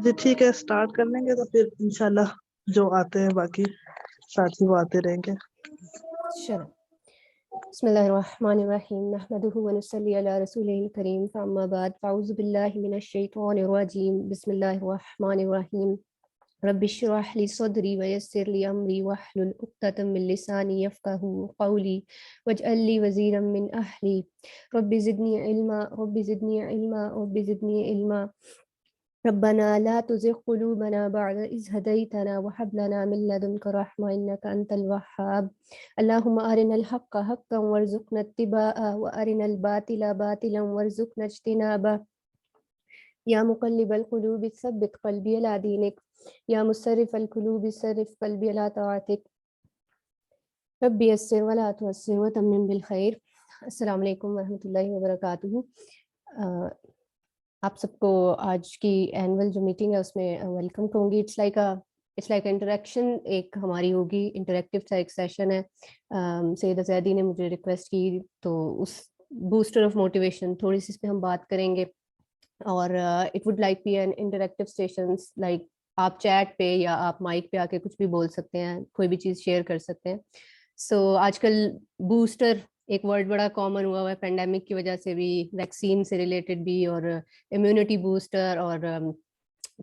جی ٹھیک ہے، اسٹارٹ کر لیں گے تو پھر انشاءاللہ جو آتے ہیں باقی ساتھی وہ آتے رہیں گے. چلو بسم اللہ الرحمن الرحیم نحمده ونصلی علی رسولہ الکریم فاما بعد فاعوذ باللہ من الشیطان الرجیم بسم اللہ الرحمن الرحیم رب اشرح لی صدری ویسر لی امری واحلل عقدۃ من لسانی یفقهوا قولی واجعل لی وزیرا من اہلی رب زدنی علما رب زدنی علما رب زدنی علما ربنا لا تزغ قلوبنا بعد إذ هديتنا وهب لنا من لدنك رحمة إنك أنت الوهاب اللهم أرنا الحق حقا وارزقنا اتباعه وأرنا الباطل باطلا وارزقنا اجتنابه يا مقلب القلوب ثبت قلبي على دينك يا مصرف القلوب صرف قلبي على طاعتك ربي يسر ولا تعسر وتمم بالخير. السلام علیکم ورحمۃ اللہ وبرکاتہ. آپ سب کو آج کی اینول جو میٹنگ ہے اس میں ویلکم کہوں گی. اٹس لائک انٹریکشن ایک ہماری ہوگی، انٹریکٹیو سا ایک سیشن ہے. سید زیدی نے مجھے ریکویسٹ کی تو اس بوسٹر آف موٹیویشن تھوڑی سی اس پہ ہم بات کریں گے. اور it would like be an interactive sessions, like آپ چیٹ پہ یا آپ مائک پہ آ کے کچھ بھی بول سکتے ہیں، کوئی بھی چیز شیئر کر سکتے ہیں. سو آج کل بوسٹر ایک ورڈ بڑا کامن ہوا ہوا ہے پینڈیمک کی وجہ سے بھی، ویکسین سے ریلیٹڈ بھی، اور امیونٹی بوسٹر، اور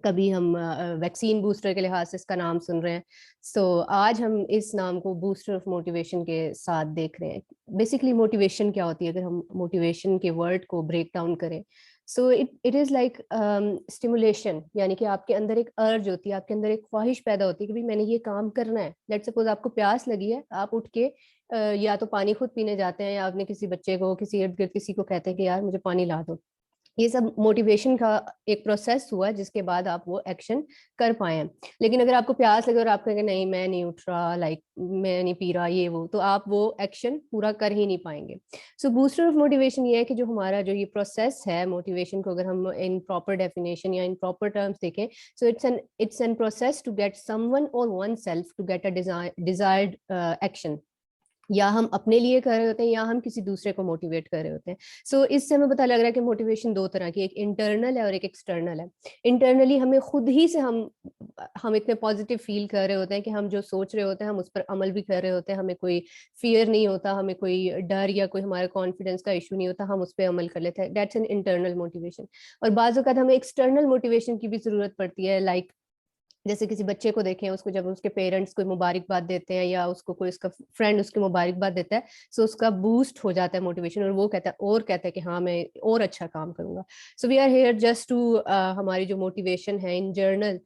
کبھی ہم ویکسین بوسٹر کے لحاظ سے اس کا نام سن رہے ہیں. سو آج ہم اس نام کو بوسٹر آف موٹیویشن کے ساتھ دیکھ رہے ہیں. بیسکلی موٹیویشن کیا ہوتی ہے اگر ہم موٹیویشن کے ورڈ کو بریک ڈاؤن کریں؟ So it is like stimulation, یعنی کہ آپ کے اندر ایک ارج ہوتی ہے، آپ کے اندر ایک خواہش پیدا ہوتی ہے کہ میں نے یہ کام کرنا ہے. لیٹ سپوز آپ کو پیاس لگی ہے، آپ اٹھ کے یا تو پانی خود پینے جاتے ہیں یا آپ نے کسی بچے کو، کسی ارد گرد کسی کو کہتے ہیں کہ یار مجھے پانی لا دو. یہ سب موٹیویشن کا ایک پروسیس ہوا جس کے بعد آپ وہ ایکشن کر پائے ہیں. لیکن اگر آپ کو پیاس لگے اور آپ کہیں کہ نہیں میں نہیں اٹھ رہا، لائک میں نہیں پی رہا یہ وہ، تو آپ وہ ایکشن پورا کر ہی نہیں پائیں گے. سو بوسٹر آف موٹیویشن یہ ہے کہ جو ہمارا جو یہ پروسیس ہے موٹیویشن کو اگر ہم ان پراپر ڈیفینیشن یا ان پراپر ٹرمس دیکھیں، so it's an process to get someone اور oneself to get a desired action. یا ہم اپنے لیے کر رہے ہوتے ہیں یا ہم کسی دوسرے کو موٹیویٹ کر رہے ہوتے ہیں. سو اس سے ہمیں پتہ لگ رہا ہے کہ موٹیویشن دو طرح کی، ایک انٹرنل ہے اور ایک ایکسٹرنل ہے. انٹرنلی ہمیں خود ہی سے ہم اتنے پازیٹیو فیل کر رہے ہوتے ہیں کہ ہم جو سوچ رہے ہوتے ہیں ہم اس پر عمل بھی کر رہے ہوتے ہیں، ہمیں کوئی فیئر نہیں ہوتا، ہمیں کوئی ڈر یا کوئی ہمارے کانفیڈینس کا ایشو نہیں ہوتا، ہم اس پہ عمل کر لیتے ہیں. That's an internal motivation. اور بعض اوقات ہمیں ایکسٹرنل موٹیویشن کی بھی ضرورت پڑتی ہے، لائک جیسے کسی بچے کو دیکھیں، اس کو جب اس کے پیرنٹس کوئی مبارکباد دیتے ہیں یا اس کو کوئی اس کا فرینڈ اس کی مبارکباد دیتا ہے، سو اس کا بوسٹ ہو جاتا ہے موٹیویشن، اور وہ کہتا ہے کہ ہاں میں اور اچھا کام کروں گا. So we are here just to ہماری جو موٹیویشن ہے ان جرنل،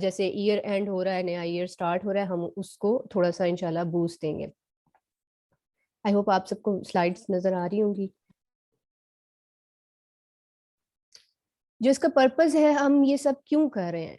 جیسے ایئر اینڈ ہو رہا ہے، نیا ایئر اسٹارٹ ہو رہا ہے، ہم اس کو تھوڑا سا انشاءاللہ بوسٹ دیں گے. آئی ہوپ آپ سب کو سلائڈس نظر آ رہی ہوں گی. جو اس کا پرپز ہے، ہم یہ سب کیوں کر رہے ہیں،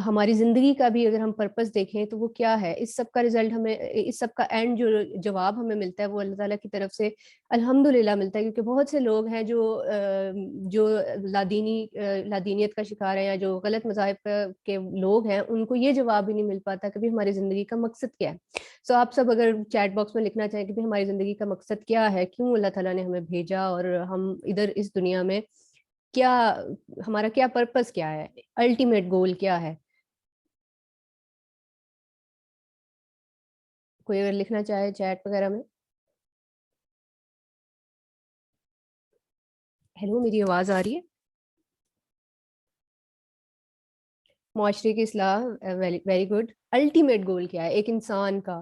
ہماری زندگی کا بھی اگر ہم پرپز دیکھیں تو وہ کیا ہے. اس سب کا رزلٹ ہمیں، اس سب کا اینڈ جو جواب ہمیں ملتا ہے وہ اللہ تعالیٰ کی طرف سے الحمدللہ ملتا ہے. کیونکہ بہت سے لوگ ہیں جو لادینیت کا شکار ہیں یا جو غلط مذاہب کے لوگ ہیں، ان کو یہ جواب ہی نہیں مل پاتا کہ ہماری زندگی کا مقصد کیا ہے. سو آپ سب اگر چیٹ باکس میں لکھنا چاہیں کہ ہماری زندگی کا مقصد کیا ہے، کیوں اللہ تعالیٰ نے ہمیں بھیجا، اور ہم ادھر اس دنیا میں کیا، ہمارا کیا پرپس کیا ہے، الٹیمیٹ گول کیا ہے. کوئی اگر لکھنا چاہے چیٹ وغیرہ میں. ہیلو، میری آواز آ رہی ہے؟ معاشرے کی اصلاح، ویری گڈ. الٹیمیٹ گول کیا ہے ایک انسان کا؟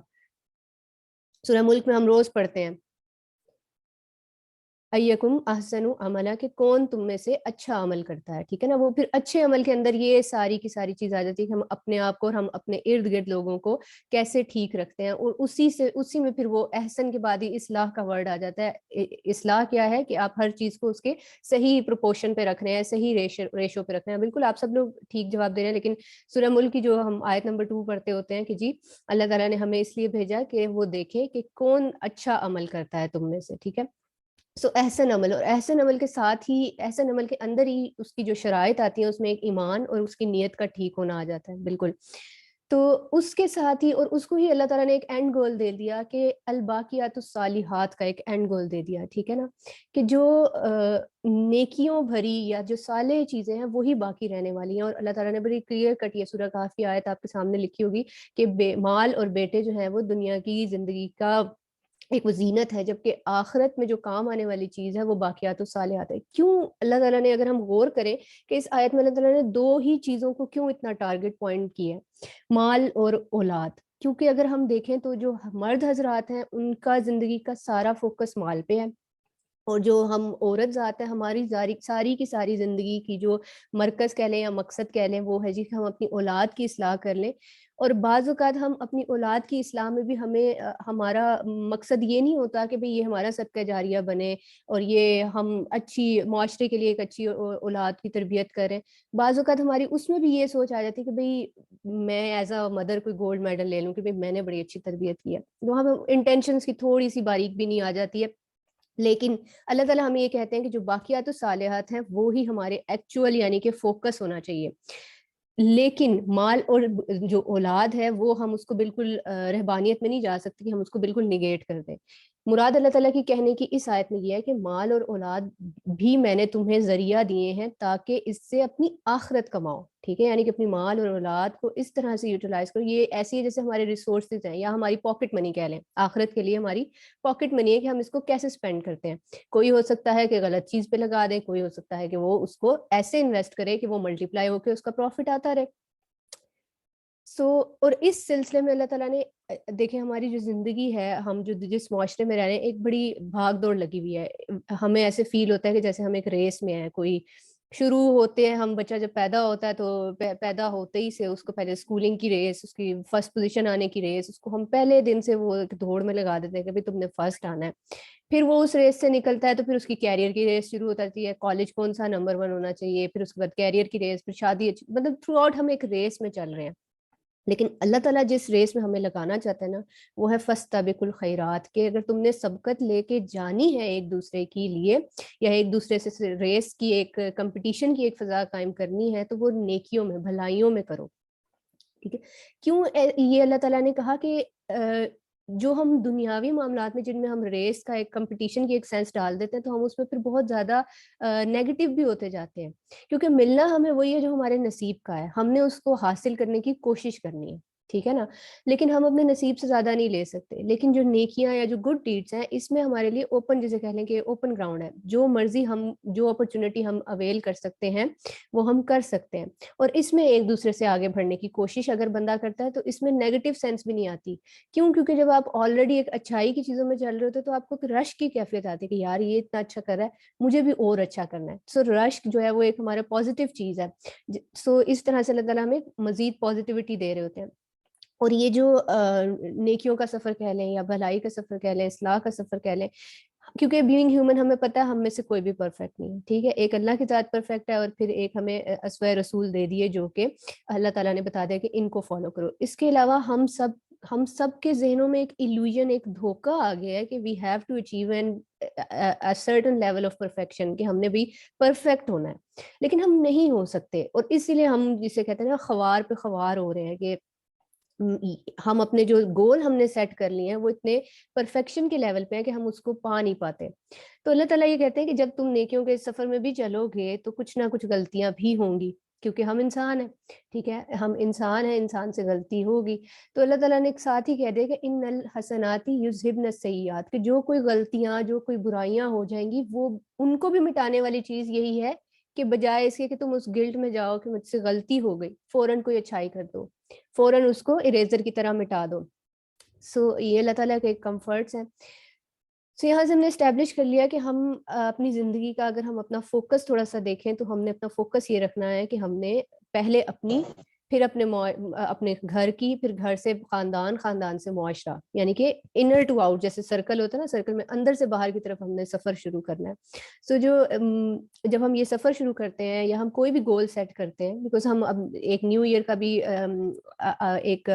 سورہ ملک میں ہم روز پڑھتے ہیں ایکم احسن عملا، کہ کون تم میں سے اچھا عمل کرتا ہے. ٹھیک ہے نا. وہ پھر اچھے عمل کے اندر یہ ساری کی ساری چیز آ جاتی ہے کہ ہم اپنے آپ کو اور ہم اپنے ارد گرد لوگوں کو کیسے ٹھیک رکھتے ہیں. اور اسی میں پھر وہ احسن کے بعد ہی اصلاح کا ورڈ آ جاتا ہے. اصلاح کیا ہے کہ آپ ہر چیز کو اس کے صحیح پروپورشن پہ رکھ رہے ہیں، صحیح ریشو پہ رکھ رہے ہیں. بالکل آپ سب لوگ ٹھیک جواب دے رہے ہیں. لیکن سورہ ملک کی جو ہم آیت نمبر 2 پڑھتے ہوتے ہیں کہ جی اللہ تعالیٰ نے ہمیں اس لیے بھیجا کہ وہ دیکھے کہ کون اچھا عمل کرتا ہے تم میں سے. ٹھیک ہے. سو احسن عمل، اور احسن عمل کے ساتھ ہی، احسن عمل کے اندر ہی اس کی جو شرائط آتی ہیں اس میں ایک ایمان اور اس کی نیت کا ٹھیک ہونا آ جاتا ہے. بالکل. تو اس کے ساتھ ہی اور اس کو ہی اللہ تعالیٰ نے ایک اینڈ گول دے دیا کہ الباقیات الصالحات کا ایک اینڈ گول دے دیا، ٹھیک ہے نا، کہ جو نیکیوں بھری یا جو صالح چیزیں ہیں وہی باقی رہنے والی ہیں. اور اللہ تعالیٰ نے بڑی کلیئر کٹ یہ سورہ کہف کی آیت آپ کے سامنے لکھی ہوگی کہ مال اور بیٹے جو ہیں وہ دنیا کی زندگی کا ایک وہ زینت ہے، جبکہ آخرت میں جو کام آنے والی چیز ہے وہ باقیات الصالحات ہے. کیوں اللہ تعالیٰ نے، اگر ہم غور کریں کہ اس آیت میں اللہ تعالیٰ نے دو ہی چیزوں کو کیوں اتنا ٹارگٹ پوائنٹ کیا ہے، مال اور اولاد؟ کیونکہ اگر ہم دیکھیں تو جو مرد حضرات ہیں ان کا زندگی کا سارا فوکس مال پہ ہے، اور جو ہم عورت ذات ہیں ہماری ساری کی ساری زندگی کی جو مرکز کہہ لیں یا مقصد کہہ لیں وہ ہے جی کہ ہم اپنی اولاد کی اصلاح کر لیں. اور بعض اوقات ہم اپنی اولاد کی اصلاح میں بھی ہمارا مقصد یہ نہیں ہوتا کہ بھئی یہ ہمارا صدقہ جاریہ بنے اور یہ ہم اچھی معاشرے کے لیے ایک اچھی اولاد کی تربیت کریں. بعض اوقات ہماری اس میں بھی یہ سوچ آ جاتی ہے کہ بھئی میں ایز اے مدر کوئی گولڈ میڈل لے لوں کہ بھئی میں نے بڑی اچھی تربیت کی ہے. وہاں پہ انٹینشنس کی تھوڑی سی باریک بھی نہیں آ جاتی ہے. لیکن اللہ تعالیٰ ہمیں یہ کہتے ہیں کہ جو باقیات الصالحات ہیں وہی ہمارے ایکچوئل یعنی کہ فوکس ہونا چاہیے. لیکن مال اور جو اولاد ہے وہ ہم اس کو بالکل رہبانیت میں نہیں جا سکتے کہ ہم اس کو بالکل نگیٹ کر دیں. مراد اللہ تعالیٰ کی کہنے کی اس آیت میں یہ ہے کہ مال اور اولاد بھی میں نے تمہیں ذریعہ دیے ہیں تاکہ اس سے اپنی آخرت کماؤ، ٹھیک ہے، یعنی کہ اپنی مال اور اولاد کو اس طرح سے یوٹیلائز کرو. یہ ایسی ہے جیسے ہمارے ریسورسز ہیں یا ہماری پاکٹ منی کہہ لیں، آخرت کے لیے ہماری پاکٹ منی ہے کہ ہم اس کو کیسے اسپینڈ کرتے ہیں. کوئی ہو سکتا ہے کہ غلط چیز پہ لگا دے، کوئی ہو سکتا ہے کہ وہ اس کو ایسے انویسٹ کرے کہ وہ ملٹیپلائی ہو کے اس کا پروفٹ آتا رہے. اور اس سلسلے میں اللہ تعالیٰ نے دیکھیں ہماری جو زندگی ہے، ہم جو جس معاشرے میں رہ رہے ہیں ایک بڑی بھاگ دوڑ لگی ہوئی ہے. ہمیں ایسے فیل ہوتا ہے کہ جیسے ہم ایک ریس میں ہیں. کوئی شروع ہوتے ہیں، ہم بچہ جب پیدا ہوتا ہے تو پیدا ہوتے ہی سے اس کو پہلے اسکولنگ کی ریس، اس کی فرسٹ پوزیشن آنے کی ریس، اس کو ہم پہلے دن سے وہ ایک دوڑ میں لگا دیتے ہیں کہ تم نے فرسٹ آنا ہے. پھر وہ اس ریس سے نکلتا ہے تو پھر اس کی کیریئر کی ریس شروع ہو جاتی ہے، کالج کون سا نمبر 1 ہونا چاہیے، پھر اس کے بعد کیریئر کی ریس، پھر شادی. مطلب تھرو آؤٹ ہم ایک ریس میں چل رہے ہیں. لیکن اللہ تعالیٰ جس ریس میں ہمیں لگانا چاہتا ہے نا وہ ہے فاستبقوا الخیرات، کہ اگر تم نے سبقت لے کے جانی ہے ایک دوسرے کے لیے یا ایک دوسرے سے ریس کی ایک کمپٹیشن کی ایک فضا قائم کرنی ہے تو وہ نیکیوں میں، بھلائیوں میں کرو. ٹھیک ہے. کیوں یہ اللہ تعالیٰ نے کہا کہ جو ہم دنیاوی معاملات میں جن میں ہم ریس کا ایک کمپٹیشن کی ایک سینس ڈال دیتے ہیں تو ہم اس میں پھر بہت زیادہ نیگیٹو بھی ہوتے جاتے ہیں، کیونکہ ملنا ہمیں وہی ہے جو ہمارے نصیب کا ہے. ہم نے اس کو حاصل کرنے کی کوشش کرنی ہے، ٹھیک ہے نا، لیکن ہم اپنے نصیب سے زیادہ نہیں لے سکتے. لیکن جو نیکیاں یا جو گڈ ڈیڈس ہیں اس میں ہمارے لیے اوپن، جسے کہہ لیں کہ اوپن گراؤنڈ ہے. جو مرضی ہم، جو اپرچونٹی ہم اویل کر سکتے ہیں وہ ہم کر سکتے ہیں. اور اس میں ایک دوسرے سے آگے بڑھنے کی کوشش اگر بندہ کرتا ہے تو اس میں نیگیٹو سینس بھی نہیں آتی. کیوں؟ کیونکہ جب آپ آلریڈی ایک اچھائی کی چیزوں میں چل رہے ہوتے تو آپ کو ایک رش کی کیفیت آتی ہے کہ یار یہ اتنا اچھا کر رہا ہے، مجھے بھی اور اچھا کرنا ہے. سو رش جو ہے وہ ایک ہمارا پازیٹیو چیز ہے. سو اس طرح سے اللہ تعالیٰ ہمیں مزید پازیٹیوٹی دے رہے ہوتے ہیں. اور یہ جو نیکیوں کا سفر کہہ لیں یا بھلائی کا سفر کہہ لیں، اصلاح کا سفر کہہ لیں، کیونکہ بینگ ہیومن ہمیں پتہ ہے ہم میں سے کوئی بھی پرفیکٹ نہیں ہے، ٹھیک ہے. ایک اللہ کی ذات پرفیکٹ ہے اور پھر ایک ہمیں اسوہ رسول دے دیے جو کہ اللہ تعالیٰ نے بتا دیا کہ ان کو فالو کرو. اس کے علاوہ ہم سب کے ذہنوں میں ایک ایلوژن، ایک دھوکہ آ گیا ہے کہ we have to achieve a certain level of perfection، کہ ہم نے بھی پرفیکٹ ہونا ہے. لیکن ہم نہیں ہو سکتے، اور اسی لیے ہم جسے کہتے ہیں نا خوار پہ خوار ہو رہے ہیں کہ ہم اپنے جو گول ہم نے سیٹ کر لیے ہیں وہ اتنے پرفیکشن کے لیول پہ ہیں کہ ہم اس کو پا نہیں پاتے. تو اللہ تعالیٰ یہ کہتے ہیں کہ جب تم نیکیوں کے سفر میں بھی چلو گے تو کچھ نہ کچھ غلطیاں بھی ہوں گی، کیونکہ ہم انسان ہیں، ٹھیک ہے، ہم انسان ہیں، انسان سے غلطی ہوگی. تو اللہ تعالیٰ نے ایک ساتھ ہی کہہ دیا کہ ان الحسنات یذہبن السیئات، کہ جو کوئی غلطیاں، جو کوئی برائیاں ہو جائیں گی وہ ان کو بھی مٹانے والی چیز یہی ہے کہ بجائے اس کے کہ تم اس گلٹ میں جاؤ کہ مجھ سے غلطی ہو گئی، فوراً کوئی اچھائی کر دو، فوراً اس کو اریزر کی طرح مٹا دو. سو یہ اللہ تعالیٰ کے کمفرٹس ہیں. سو یہاں سے ہم نے اسٹیبلش کر لیا کہ ہم اپنی زندگی کا اگر ہم اپنا فوکس تھوڑا سا دیکھیں تو ہم نے اپنا فوکس یہ رکھنا ہے کہ ہم نے پہلے اپنی، پھر اپنے گھر کی، پھر گھر سے خاندان، خاندان سے معاشرہ، یعنی کہ انر ٹو آؤٹ، جیسے سرکل ہوتا ہے نا، سرکل میں اندر سے باہر کی طرف ہم نے سفر شروع کرنا ہے. سو جب ہم یہ سفر شروع کرتے ہیں یا ہم کوئی بھی گول سیٹ کرتے ہیں، بیکاز ہم اب ایک نیو ایئر کا بھی ایک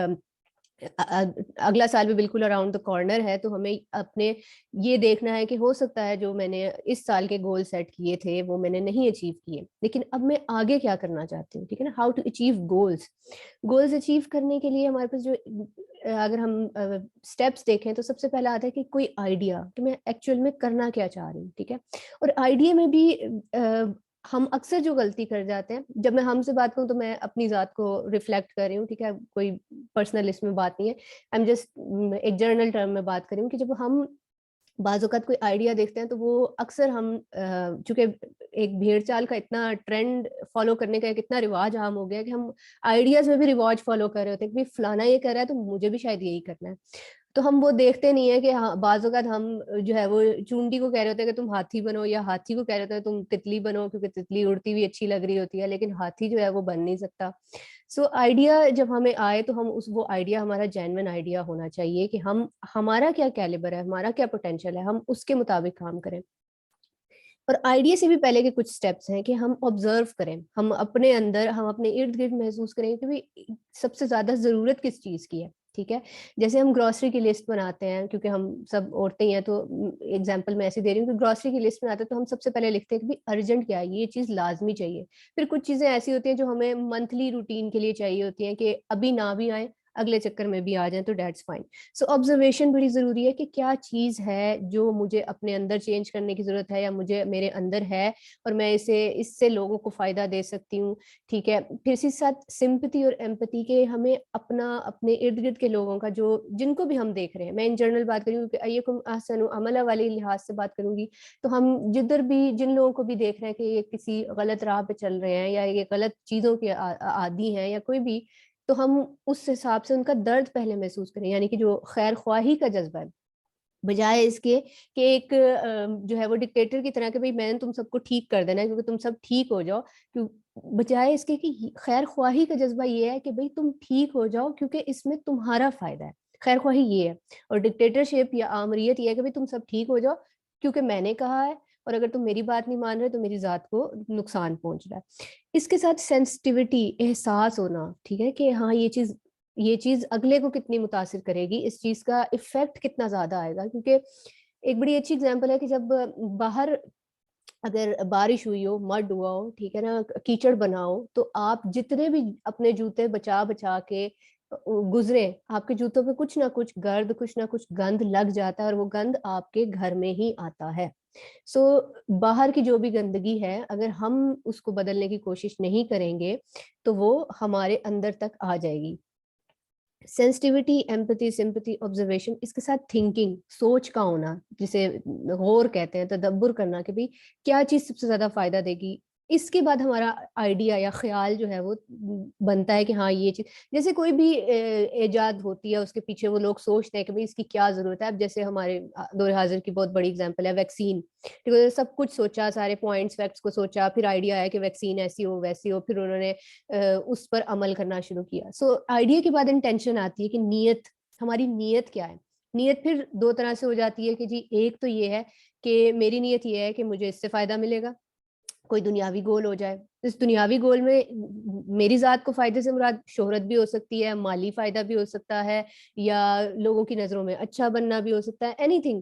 اگلا سال بھی بالکل اراؤنڈ دا کارنر ہے, تو ہمیں اپنے یہ دیکھنا ہے کہ ہو سکتا ہے جو میں نے اس سال کے گول سیٹ کیے تھے وہ میں نے نہیں اچیو کیے, لیکن اب میں آگے کیا کرنا چاہتی ہوں. ٹھیک ہے نا, how to achieve goals achieve کرنے کے لیے ہمارے پاس جو اگر ہم اسٹیپس دیکھیں تو سب سے پہلا آتا ہے کہ کوئی آئیڈیا کہ میں ایکچوئل میں کرنا کیا چاہ رہی ہوں. ٹھیک ہے, اور آئیڈیا میں بھی ہم اکثر جو غلطی کر جاتے ہیں, جب میں ہم سے بات کروں تو میں اپنی ذات کو ریفلیکٹ کر رہی ہوں, ٹھیک ہے, کوئی پرسنل اس میں بات نہیں ہے, آئی ایم جسٹ ایک جرنل ٹرم میں بات کر رہی ہوں, کہ جب ہم بعض اوقات کوئی آئیڈیا دیکھتے ہیں تو وہ اکثر ہم چونکہ ایک بھیڑ چال کا اتنا ٹرینڈ فالو کرنے کا ایک اتنا رواج عام ہو گیا کہ ہم آئیڈیاز میں بھی رواج فالو کر رہے ہوتے ہیں کہ فلانا یہ کر رہا ہے تو مجھے بھی شاید یہی کرنا ہے. تو ہم وہ دیکھتے نہیں ہے کہ بعض اوقات ہم جو ہے وہ چونٹی کو کہہ رہے ہوتے ہیں کہ تم ہاتھی بنو, یا ہاتھی کو کہہ رہے ہوتے ہیں تم تتلی بنو, کیونکہ تتلی اڑتی ہوئی اچھی لگ رہی ہوتی ہے, لیکن ہاتھی جو ہے وہ بن نہیں سکتا. سو آئیڈیا جب ہمیں آئے تو ہم وہ آئیڈیا ہمارا جینوین آئیڈیا ہونا چاہیے کہ ہمارا کیا کیلیبر ہے, ہمارا کیا پوٹینشیل ہے, ہم اس کے مطابق کام کریں. اور آئیڈیا سے بھی پہلے کے کچھ سٹیپس ہیں کہ ہم آبزرو کریں, ہم اپنے اندر, ہم اپنے ارد گرد محسوس کریں کہ سب سے زیادہ ضرورت کس چیز کی ہے. ٹھیک ہے, جیسے ہم گروسری کی لسٹ بناتے ہیں, کیونکہ ہم سب عورتیں ہیں تو ایگزامپل میں ایسے دے رہی ہوں کہ گروسری کی لسٹ بناتے ہیں تو ہم سب سے پہلے لکھتے ہیں کہ ارجنٹ کیا ہے, یہ چیز لازمی چاہیے. پھر کچھ چیزیں ایسی ہوتی ہیں جو ہمیں منتھلی روٹین کے لیے چاہیے ہوتی ہیں کہ ابھی نہ بھی آئیں, اگلے چکر میں بھی آ جائیں تو دیٹس فائن. سو آبزرویشن بڑی ضروری ہے کہ کیا چیز ہے جو مجھے اپنے اندر چینج کرنے کی ضرورت ہے, یا مجھے میرے اندر ہے اور میں اس سے لوگوں کو فائدہ دے سکتی ہوں. ٹھیک ہے, پھر اسی ساتھ سمپتھی اور ایمپتھی کے ہمیں اپنے ارد گرد کے لوگوں کا جن کو بھی ہم دیکھ رہے ہیں, میں ان جنرل بات کروں گی کہ ایکم احسن عملا والی لحاظ سے بات کروں گی, تو ہم جدھر بھی جن لوگوں کو بھی دیکھ رہے ہیں کہ یہ کسی غلط راہ پہ چل رہے ہیں یا یہ غلط چیزوں کے عادی ہیں یا کوئی بھی, تو ہم اس حساب سے ان کا درد پہلے محسوس کریں, یعنی کہ جو خیر خواہی کا جذبہ ہے, بجائے اس کے کہ ایک جو ہے وہ ڈکٹیٹر کی طرح کہ بھئی میں نے تم سب کو ٹھیک کر دینا ہے کیونکہ تم سب ٹھیک ہو جاؤ, بجائے اس کے کہ خیر خواہی کا جذبہ یہ ہے کہ بھئی تم ٹھیک ہو جاؤ کیونکہ اس میں تمہارا فائدہ ہے. خیر خواہی یہ ہے, اور ڈکٹیٹرشپ یا آمریت یہ ہے کہ بھئی تم سب ٹھیک ہو جاؤ کیونکہ میں نے کہا ہے, اور اگر تم میری بات نہیں مان رہے تو میری ذات کو نقصان پہنچ رہا ہے. اس کے ساتھ سینسٹیوٹی, احساس ہونا, ٹھیک ہے, کہ ہاں یہ چیز اگلے کو کتنی متاثر کرے گی, اس چیز کا افیکٹ کتنا زیادہ آئے گا. کیونکہ ایک بڑی اچھی اگزامپل ہے کہ جب باہر اگر بارش ہوئی ہو, مڈ ہوا ہو, ٹھیک ہے نا, کیچڑ بنا ہو, تو آپ جتنے بھی اپنے جوتے بچا کے گزرے, آپ کے جوتوں پہ کچھ نہ کچھ گرد, کچھ نہ کچھ گند لگ جاتا ہے, اور وہ گند آپ کے گھر میں ہی آتا ہے. سو باہر کی جو بھی گندگی ہے اگر ہم اس کو بدلنے کی کوشش نہیں کریں گے تو وہ ہمارے اندر تک آ جائے گی. سینسٹیوٹی, ایمپتھی, سمپتھی, آبزرویشن, اس کے ساتھ تھنکنگ, سوچ کا ہونا, جسے غور کہتے ہیں, تدبر کرنا کہ بھئی کیا چیز سب سے زیادہ فائدہ دے گی. اس کے بعد ہمارا آئیڈیا یا خیال جو ہے وہ بنتا ہے کہ ہاں یہ چیز, جیسے کوئی بھی ایجاد ہوتی ہے اس کے پیچھے وہ لوگ سوچتے ہیں کہ بھئی اس کی کیا ضرورت ہے. اب جیسے ہمارے دور حاضر کی بہت بڑی اگزامپل ہے ویکسین, ٹھیک ہے, سب کچھ سوچا, سارے پوائنٹس فیکٹس کو سوچا, پھر آئیڈیا آیا کہ ویکسین ایسی ہو ویسی ہو, پھر انہوں نے اس پر عمل کرنا شروع کیا. سو آئیڈیا کے بعد انٹینشن آتی ہے کہ نیت, ہماری نیت کیا ہے. نیت پھر دو طرح سے ہو جاتی ہے کہ جی ایک تو یہ ہے کہ میری نیت یہ ہے کہ مجھے اس سے فائدہ ملے گا, کوئی دنیاوی گول ہو جائے. اس دنیاوی گول میں میری ذات کو فائدے سے مراد شہرت بھی ہو سکتی ہے, مالی فائدہ بھی ہو سکتا ہے, یا لوگوں کی نظروں میں اچھا بننا بھی ہو سکتا ہے, اینی تھنگ.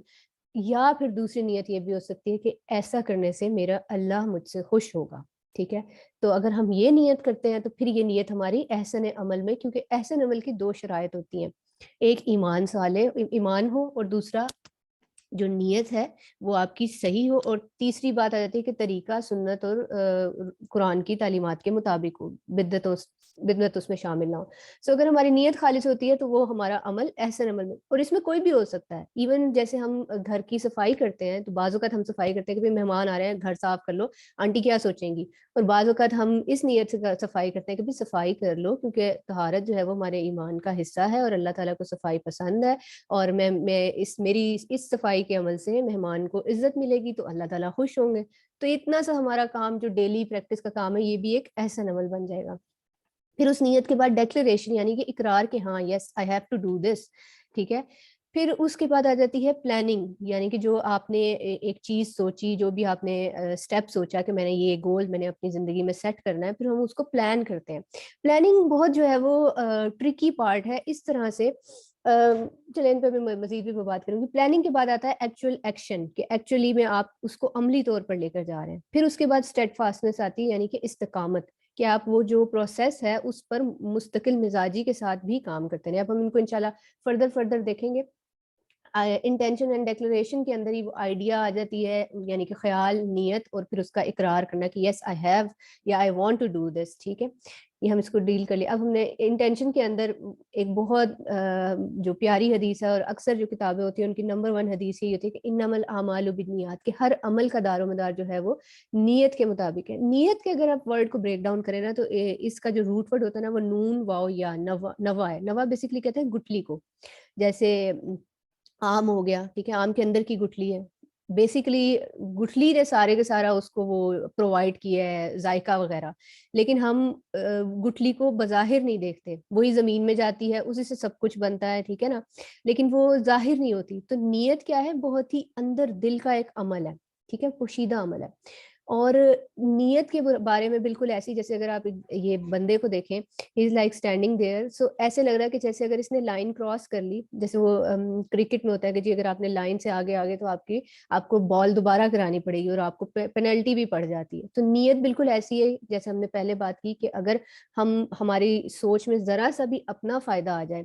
یا پھر دوسری نیت یہ بھی ہو سکتی ہے کہ ایسا کرنے سے میرا اللہ مجھ سے خوش ہوگا. ٹھیک ہے, تو اگر ہم یہ نیت کرتے ہیں تو پھر یہ نیت ہماری احسن عمل میں, کیونکہ احسن عمل کی دو شرائط ہوتی ہیں, ایک ایمان صالح ایمان ہو, اور دوسرا جو نیت ہے وہ آپ کی صحیح ہو, اور تیسری بات آ جاتی ہے کہ طریقہ سنت اور قرآن کی تعلیمات کے مطابق ہو, بدعت اس میں شامل نہ ہو. سو اگر ہماری نیت خالص ہوتی ہے تو وہ ہمارا عمل احسن عمل میں, اور اس میں کوئی بھی ہو سکتا ہے. ایون جیسے ہم گھر کی صفائی کرتے ہیں تو بعض اوقات ہم صفائی کرتے ہیں کہ مہمان آ رہے ہیں, گھر صاف کر لو, آنٹی کیا سوچیں گی, اور بعض اوقات ہم اس نیت سے صفائی کرتے ہیں کہ صفائی کر لو کیونکہ طہارت جو ہے وہ ہمارے ایمان کا حصہ ہے, اور اللہ تعالیٰ کو صفائی پسند ہے, اور میں اس صفائی کے عمل سے مہمان کو عزت ملے گی تو اللہ تعالیٰ خوش ہوں گے. تو اتنا سا ہمارا کام جو ڈیلی پریکٹس کا کام ہے یہ بھی ایک احسن عمل بن جائے گا. پھر اس نیت کے بعد ڈیکلیریشن, یعنی کہ اقرار کہ ہاں yes I have to do this. ٹھیک ہے, پھر اس کے بعد آ جاتی ہے پلاننگ، یعنی کہ جو آپ نے ایک چیز سوچی، جو بھی آپ نے اسٹیپ سوچا کہ میں نے یہ گول میں نے اپنی زندگی میں سیٹ کرنا ہے، پھر ہم اس کو پلان کرتے ہیں. پلاننگ بہت جو ہے وہ ٹرکی پارٹ ہے اس طرح سے. چلیں ان پہ میں مزید بھی بات کروں گی. پلاننگ کے بعد آتا ہے ایکچوئل ایکشن، کہ ایکچولی میں آپ اس کو عملی طور پر لے کر جا رہے ہیں. پھر اس کے بعد اسٹیڈ فاسٹنس آتی ہے، یعنی کہ استقامت، کہ آپ وہ جو پروسیس ہے اس پر مستقل مزاجی کے ساتھ بھی کام کرتے ہیں. اب ہم ان کو انشاءاللہ فردر دیکھیں گے. انٹینشن اینڈ ڈیکلریشن کے اندر ہی وہ آئیڈیا آ جاتی ہے، یعنی کہ خیال، نیت، اور پھر اس کا اقرار کرنا کہ یس آئی ہیو یا I want to do this. ٹھیک ہے، یہ ہم اس کو ڈیل کر لیں. اب ہم نے انٹینشن کے اندر ایک بہت جو پیاری حدیث ہے، اور اکثر جو کتابیں ہوتی ہیں ان کی نمبر 1 حدیث یہ ہوتی ہے کہ انما الاعمال بالنیات، کہ ہر عمل کا دار و مدار جو ہے وہ نیت کے مطابق ہے. نیت کے اگر آپ ورڈ کو بریک ڈاؤن کریں نا، تو اس کا جو روٹ ورڈ ہوتا ہے نا وہ نون واو یا نوا ہے. نوا بیسکلی کہتے ہیں گٹلی کو. جیسے آم ہو گیا، ٹھیک ہے، آم کے اندر کی گٹھلی ہے، بیسیکلی گٹھلی نے سارے کے سارا اس کو وہ پرووائڈ کیا ہے ذائقہ وغیرہ، لیکن ہم گٹھلی کو بظاہر نہیں دیکھتے. وہی زمین میں جاتی ہے، اسی سے سب کچھ بنتا ہے، ٹھیک ہے نا، لیکن وہ ظاہر نہیں ہوتی. تو نیت کیا ہے؟ بہت ہی اندر دل کا ایک عمل ہے، ٹھیک ہے، پوشیدہ عمل ہے. اور نیت کے بارے میں بالکل ایسی، جیسے اگر آپ یہ بندے کو دیکھیں، ہی از لائک اسٹینڈنگ دیئر، سو ایسے لگ رہا ہے کہ جیسے اگر اس نے لائن کراس کر لی، جیسے وہ کرکٹ میں ہوتا ہے کہ جی اگر آپ نے لائن سے آگے تو آپ کو بال دوبارہ کرانی پڑے گی اور آپ کو پینلٹی بھی پڑ جاتی ہے. تو نیت بالکل ایسی ہے، جیسے ہم نے پہلے بات کی کہ اگر ہماری سوچ میں ذرا سا بھی اپنا فائدہ آ جائے،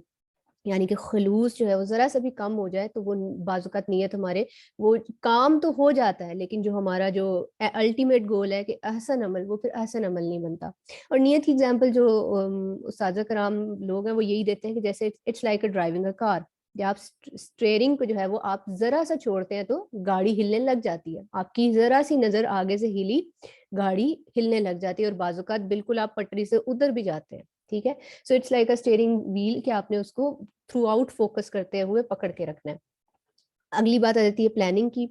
یعنی کہ خلوص جو ہے وہ ذرا سا بھی کم ہو جائے، تو وہ بعض اوقات نیت ہمارے وہ کام تو ہو جاتا ہے، لیکن جو ہمارا جو الٹیمیٹ گول ہے کہ احسن عمل، وہ پھر احسن عمل نہیں بنتا. اور نیت کی اگزامپل جو اساتذہ کرام لوگ ہیں وہ یہی دیتے ہیں کہ جیسے it's like a driving a car. جب آپ اسٹیئرنگ کو جو ہے وہ آپ ذرا سا چھوڑتے ہیں تو گاڑی ہلنے لگ جاتی ہے. آپ کی ذرا سی نظر آگے سے ہلی، گاڑی ہلنے لگ جاتی ہے، اور بعض اوقات بالکل آپ پٹری سے ادھر بھی جاتے ہیں. ٹھیک ہے، so it's like a steering wheel, کہ آپ نے اس کو تھرو آؤٹ فوکس کرتے ہوئے پکڑ کے رکھنا ہے. اگلی بات آ جاتی ہے پلاننگ کی.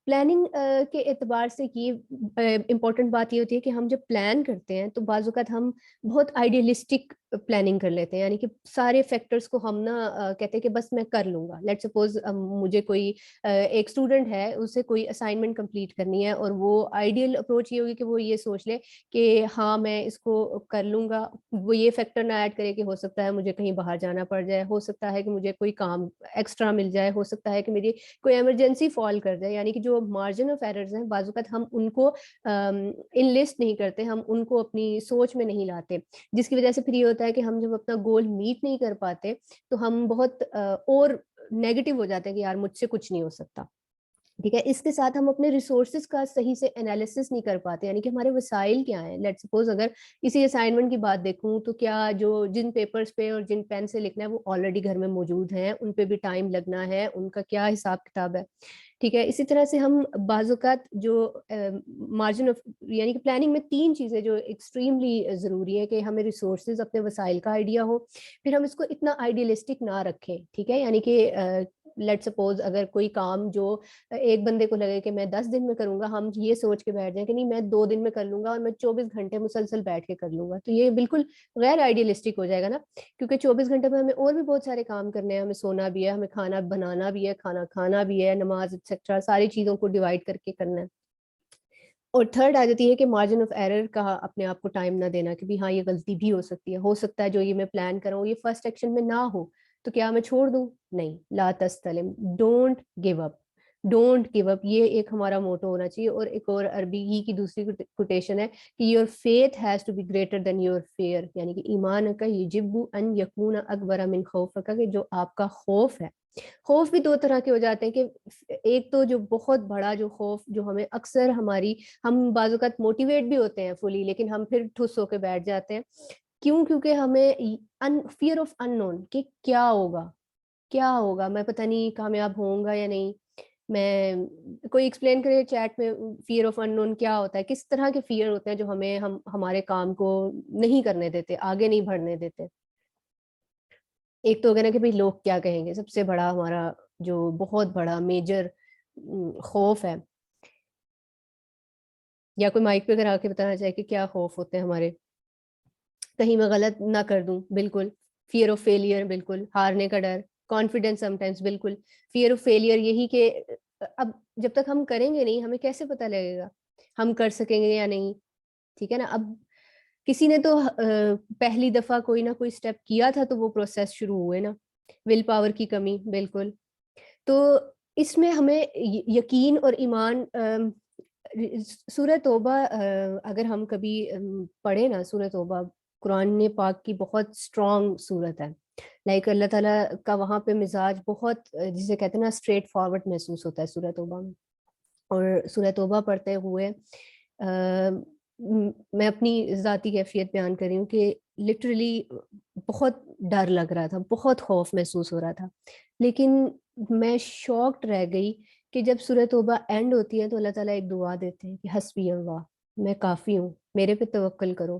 پلاننگ کے اعتبار سے کی امپورٹنٹ بات یہ ہوتی ہے کہ ہم جب پلان کرتے ہیں تو بعض اوقات ہم بہت آئیڈیلسٹک پلاننگ کر لیتے ہیں، یعنی کہ سارے فیکٹرز کو ہم نا کہتے ہیں کہ بس میں کر لوں گا. لیٹ سپوز مجھے کوئی ایک اسٹوڈنٹ ہے، اسے کوئی اسائنمنٹ کمپلیٹ کرنی ہے، اور وہ آئیڈیل اپروچ یہ ہوگی کہ وہ یہ سوچ لے کہ ہاں میں اس کو کر لوں گا. وہ یہ فیکٹر نہ ایڈ کرے کہ ہو سکتا ہے مجھے کہیں باہر جانا پڑ جائے، ہو سکتا ہے کہ مجھے کوئی کام ایکسٹرا مل جائے، ہو سکتا ہے کہ میری کوئی ایمرجنسی فال کر جائے. یعنی کہ جو مارجن آف ایررز ہیں بعض اوقات ہم ان کو ان لسٹ نہیں کرتے، ہم ان کو اپنی سوچ میں نہیں لاتے، جس کی وجہ سے پھر یہ ہوتا ہے کہ ہم جب اپنا گول میٹ نہیں کر پاتے تو ہم بہت اور نیگیٹو ہو جاتے ہیں کہ یار مجھ سے کچھ نہیں ہو سکتا. ٹھیک ہے، اس کے ساتھ ہم اپنے ریسورسز کا صحیح سے انالیسس نہیں کر پاتے، یعنی کہ ہمارے وسائل کیا ہیں. لیٹ سپوز اگر اسی اسائنمنٹ کی بات دیکھوں تو کیا جو جن پیپرز پہ اور جن پین سے لکھنا ہے وہ آلریڈی گھر میں موجود ہیں، ان پہ بھی ٹائم لگنا ہے، ان کا کیا حساب کتاب ہے. ٹھیک ہے، اسی طرح سے ہم بعض اوقات جو مارجن آف، یعنی کہ پلاننگ میں 3 چیزیں جو ایکسٹریملی ضروری ہے کہ ہمیں ریسورسز، اپنے وسائل کا آئیڈیا ہو، پھر ہم اس کو اتنا آئیڈیلسٹک نہ رکھیں. ٹھیک ہے، یعنی کہ لیٹ سپوز اگر کوئی کام جو ایک بندے کو لگے کہ میں 10 دن میں کروں گا، ہم یہ سوچ کے بیٹھ جائیں کہ نہیں میں 2 دن میں کر لوں گا اور میں 24 گھنٹے مسلسل بیٹھ کے کر لوں گا، تو یہ بالکل غیر آئیڈیلسٹک ہو جائے گا نا. کیونکہ 24 گھنٹے میں ہمیں اور بھی بہت سارے کام کرنے ہیں، ہمیں سونا بھی ہے، ہمیں کھانا بنانا بھی ہے، کھانا کھانا بھی ہے، نماز ایٹسٹرا ساری چیزوں کو ڈیوائڈ کر کے کرنا ہے. اور تھرڈ آ جاتی ہے کہ مارجن آف ایرر کا اپنے آپ کو ٹائم نہ دینا، کہ ہاں یہ غلطی بھی ہو سکتی ہے، ہو سکتا ہے جو یہ میں پلان کر رہا ہوں یہ فرسٹ ایکشن میں نہ ہو، تو کیا میں چھوڑ دوں؟ نہیں، لا تستسلم، don't give up, don't give up, یہ ایک ہمارا موٹو ہونا چاہیے. اور ایک اور عربی ہی کی دوسری کوٹیشن ہے کہ your faith has to be greater than your fear, یعنی کہ ایمان کا یجب ان یکون اکبر من خوفک، کہ جو آپ کا خوف ہے. خوف بھی 2 طرح کے ہو جاتے ہیں، کہ ایک تو جو بہت بڑا جو خوف جو ہمیں اکثر ہم بعض اوقات موٹیویٹ بھی ہوتے ہیں فلی، لیکن ہم پھر ٹھس ہو کے بیٹھ جاتے ہیں. کیوں؟ کیونکہ ہمیں فیئر آف ان نون، کہ کیا ہوگا، کیا ہوگا، میں پتہ نہیں کامیاب ہوں گا یا نہیں. میں کوئی ایکسپلین کرے چیٹ میں فیئر آف ان نون کیا ہوتا ہے، کس طرح کے فیئر ہوتے ہیں جو ہمیں ہمارے کام کو نہیں کرنے دیتے، آگے نہیں بڑھنے دیتے. ایک تو ہوگا نا کہ بھائی لوگ کیا کہیں گے، سب سے بڑا ہمارا جو بہت بڑا میجر خوف ہے. یا کوئی مائک پہ اگر آ کے بتانا چاہے کہ کیا خوف ہوتے ہیں ہمارے. کہیں میں غلط نہ کر دوں، بالکل. فیئر آف فیلئر، بالکل. ہارنے کا ڈر. کانفیڈینس سم ٹائمس، بالکل فیئر آف فیلئر، یہی کہ اب جب تک ہم کریں گے نہیں ہمیں کیسے پتہ لگے گا ہم کر سکیں گے یا نہیں، ٹھیک ہے نا. اب کسی نے تو پہلی دفعہ کوئی نہ کوئی اسٹیپ کیا تھا تو وہ پروسیس شروع ہوئے نا. ول پاور کی کمی، بالکل. تو اس میں ہمیں یقین اور ایمان، سورہ توبہ اگر ہم کبھی پڑھیں نا، سورہ توبہ قرآن پاک کی بہت اسٹرانگ صورت ہے. لائک اللہ تعالیٰ کا وہاں پہ مزاج بہت، جسے کہتے ہیں نا اسٹریٹ فارورڈ محسوس ہوتا ہے سورہ توبہ میں. اور سورہ توبہ پڑھتے ہوئے میں اپنی ذاتی کیفیت بیان کر رہی ہوں کہ لٹرلی بہت ڈر لگ رہا تھا، بہت خوف محسوس ہو رہا تھا. لیکن میں شاکڈ رہ گئی کہ جب سورہ توبہ اینڈ ہوتی ہے تو اللہ تعالیٰ ایک دعا دیتے ہیں کہ حسبی اللہ، میں کافی ہوں، میرے پہ توکل کرو.